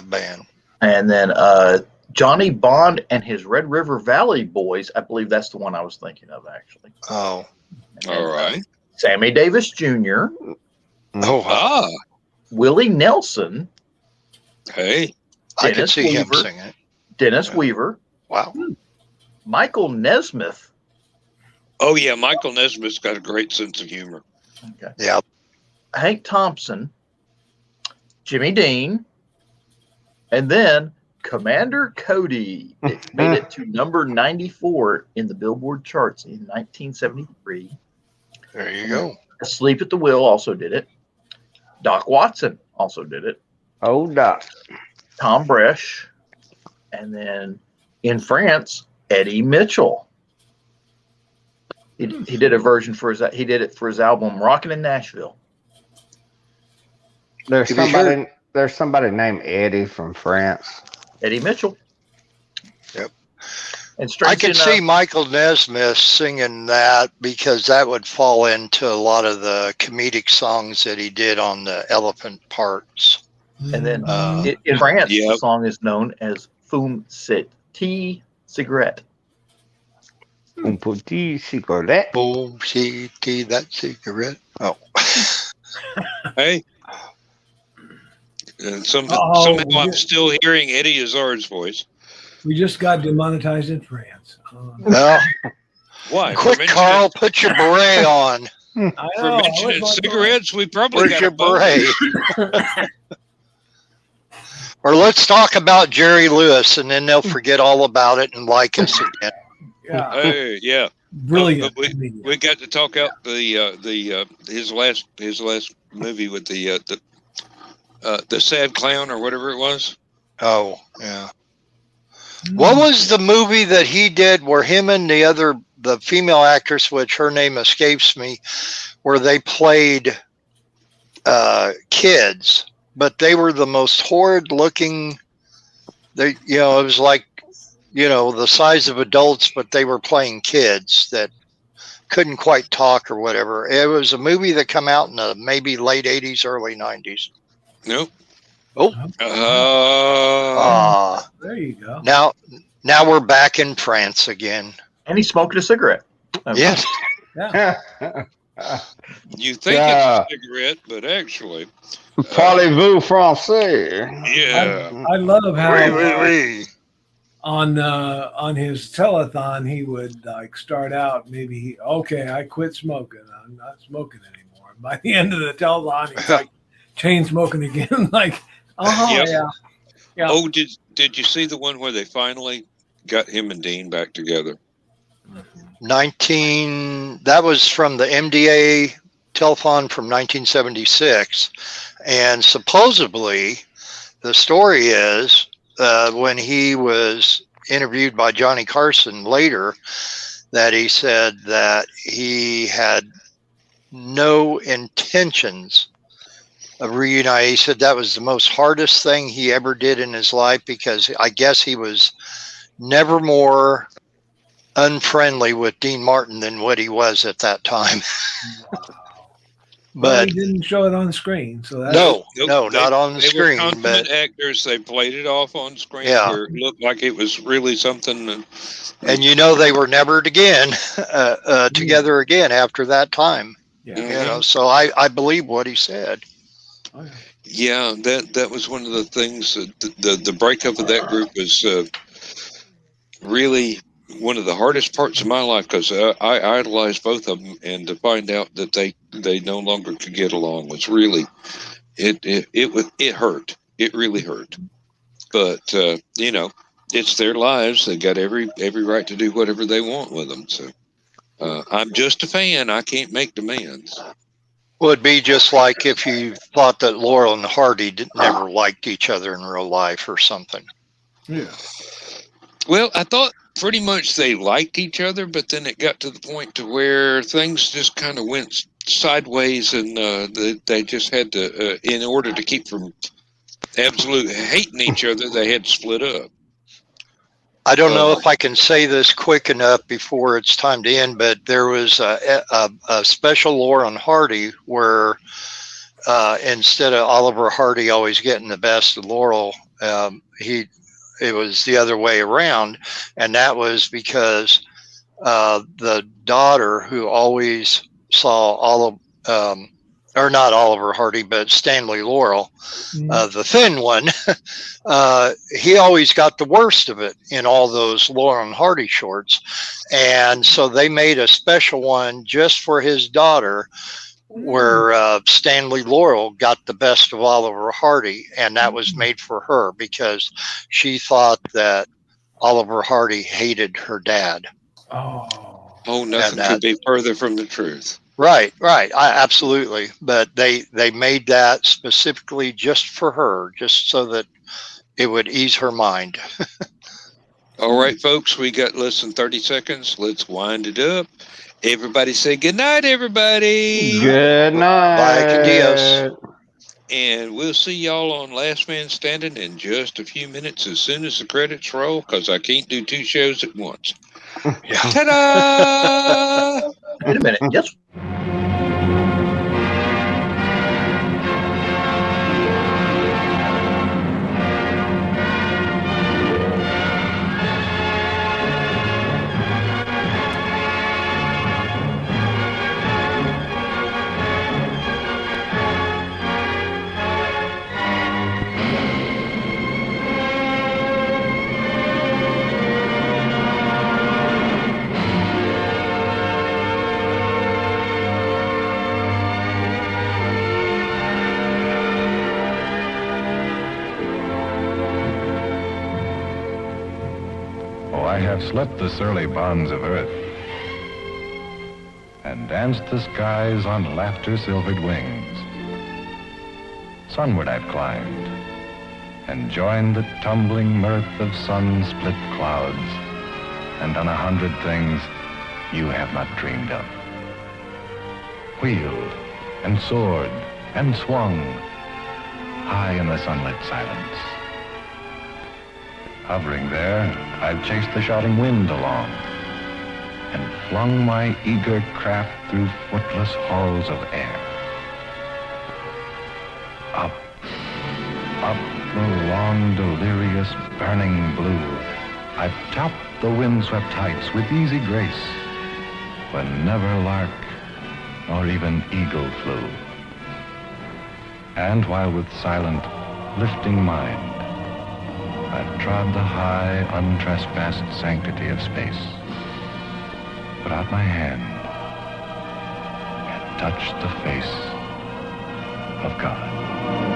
band. And then Johnny Bond and his Red River Valley Boys. I believe that's the one I was thinking of, actually. Oh. And All right. Sammy Davis Jr., Oh, Ah, Willie Nelson, hey. I could Dennis see him Weaver. singing. Dennis Yeah. Weaver, Wow. Michael Nesmith. Oh, yeah. Michael Nesmith's got a great sense of humor. Okay. Yeah. Hank Thompson, Jimmy Dean, and then Commander Cody. It made it to number 94 in the Billboard charts in 1973. There you go. Asleep at the Wheel also did it. Doc Watson also did it. Oh, Doc. Tom Bresch, and then in France, Eddie Mitchell. He did a version for his. He did it for his album "Rockin' in Nashville." There's Have you somebody. heard- There's somebody named Eddie from France. Eddie Mitchell. Yep. And I strange could enough, see Michael Nesmith singing that because that would fall into a lot of the comedic songs that he did on the elephant parts. and then Uh, in France, Yep. the song is known as "Fume Cette Cigarette." Un petit cigarette. Boom, see, that cigarette. Oh. Hey. And Uh-oh, somehow we I'm just- still hearing Eddie Izzard's voice. We just got demonetized in France. Well, Why? quick, Carl, put your beret on. I For know, I mentioning was like, cigarettes, we probably Where's got your a bonus. beret? Or let's talk about Jerry Lewis, and then they'll forget all about it and like us again. Yeah, Hey, yeah. brilliant. But we got to talk out his last movie with the sad clown or whatever it was. Oh, yeah. What was the movie that he did where him and the female actress, which her name escapes me, where they played kids, but they were the most horrid looking. It was like, the size of adults, but they were playing kids that couldn't quite talk or whatever. It was a movie that came out in the maybe late 80s, early 90s. Nope. Oh. There you go. Now we're back in France again. And he smoked a cigarette. Yes. Yeah. You think Yeah. it's a cigarette, but actually, Parlez-vous français? yeah. I love how Oui, oui, oui. on his telethon, he would like start out maybe, okay, I quit smoking. I'm not smoking anymore. By the end of the telethon, he's like chain smoking again. Like, Yep. yeah. Oh, did you see the one where they finally got him and Dean back together? That was from the MDA telethon from 1976, and supposedly the story is when he was interviewed by Johnny Carson later, that he said that he had no intentions of reuniting. He said that was the most hardest thing he ever did in his life, because I guess he was never more unfriendly with Dean Martin than what he was at that time. Well, But he didn't show it on screen, so that's no, Nope, not on the they screen. were consummate But actors. They played it off on screen Yeah. where it looked like it was really something. and you know, they were never again together again after that time. yeah. You know, so I believe what he said. Oh, yeah. Yeah, that was one of the things. The breakup of that group was really one of the hardest parts of my life, because I idolized both of them, and to find out that they no longer could get along was really it hurt. It really hurt. But you know, it's their lives. They got every right to do whatever they want with them. So I'm just a fan. I can't make demands. Would be just like if you thought that Laurel and Hardy never liked each other in real life or something. Yeah. Well, I thought pretty much they liked each other, but then it got to the point to where things just kind of went sideways, and they just had to, in order to keep from absolute hating each other, they had to split up. I don't know if I can say this quick enough before it's time to end, but there was a special Laurel and Hardy where instead of Oliver Hardy always getting the best of Laurel, it was the other way around, and that was because the daughter, who always saw or not Oliver Hardy, but Stanley Laurel, the thin one, he always got the worst of it in all those Laurel and Hardy shorts. And so they made a special one just for his daughter, where Stanley Laurel got the best of Oliver Hardy, and that was made for her because she thought that Oliver Hardy hated her dad. Oh, nothing could be further from the truth. Right. Absolutely. But they made that specifically just for her, just so that it would ease her mind. All right, folks, we got less than 30 seconds. Let's wind it up. Everybody say good night, everybody. Good night. Bye, adios. And we'll see y'all on Last Man Standing in just a few minutes, as soon as the credits roll, because I can't do two shows at once. Yeah. Ta-da! Wait a minute. Yes. I have slept the surly bonds of earth and danced the skies on laughter-silvered wings. Sunward I've climbed and joined the tumbling mirth of sun-split clouds, and done 100 things you have not dreamed of. Wheeled and soared and swung high in the sunlit silence. Hovering there, I've chased the shouting wind along and flung my eager craft through footless halls of air. Up, up the long, delirious, burning blue, I've topped the windswept heights with easy grace, when never lark nor even eagle flew. And while with silent, lifting mind, I've trod the high, untrespassed sanctity of space. Put out my hand and touched the face of God.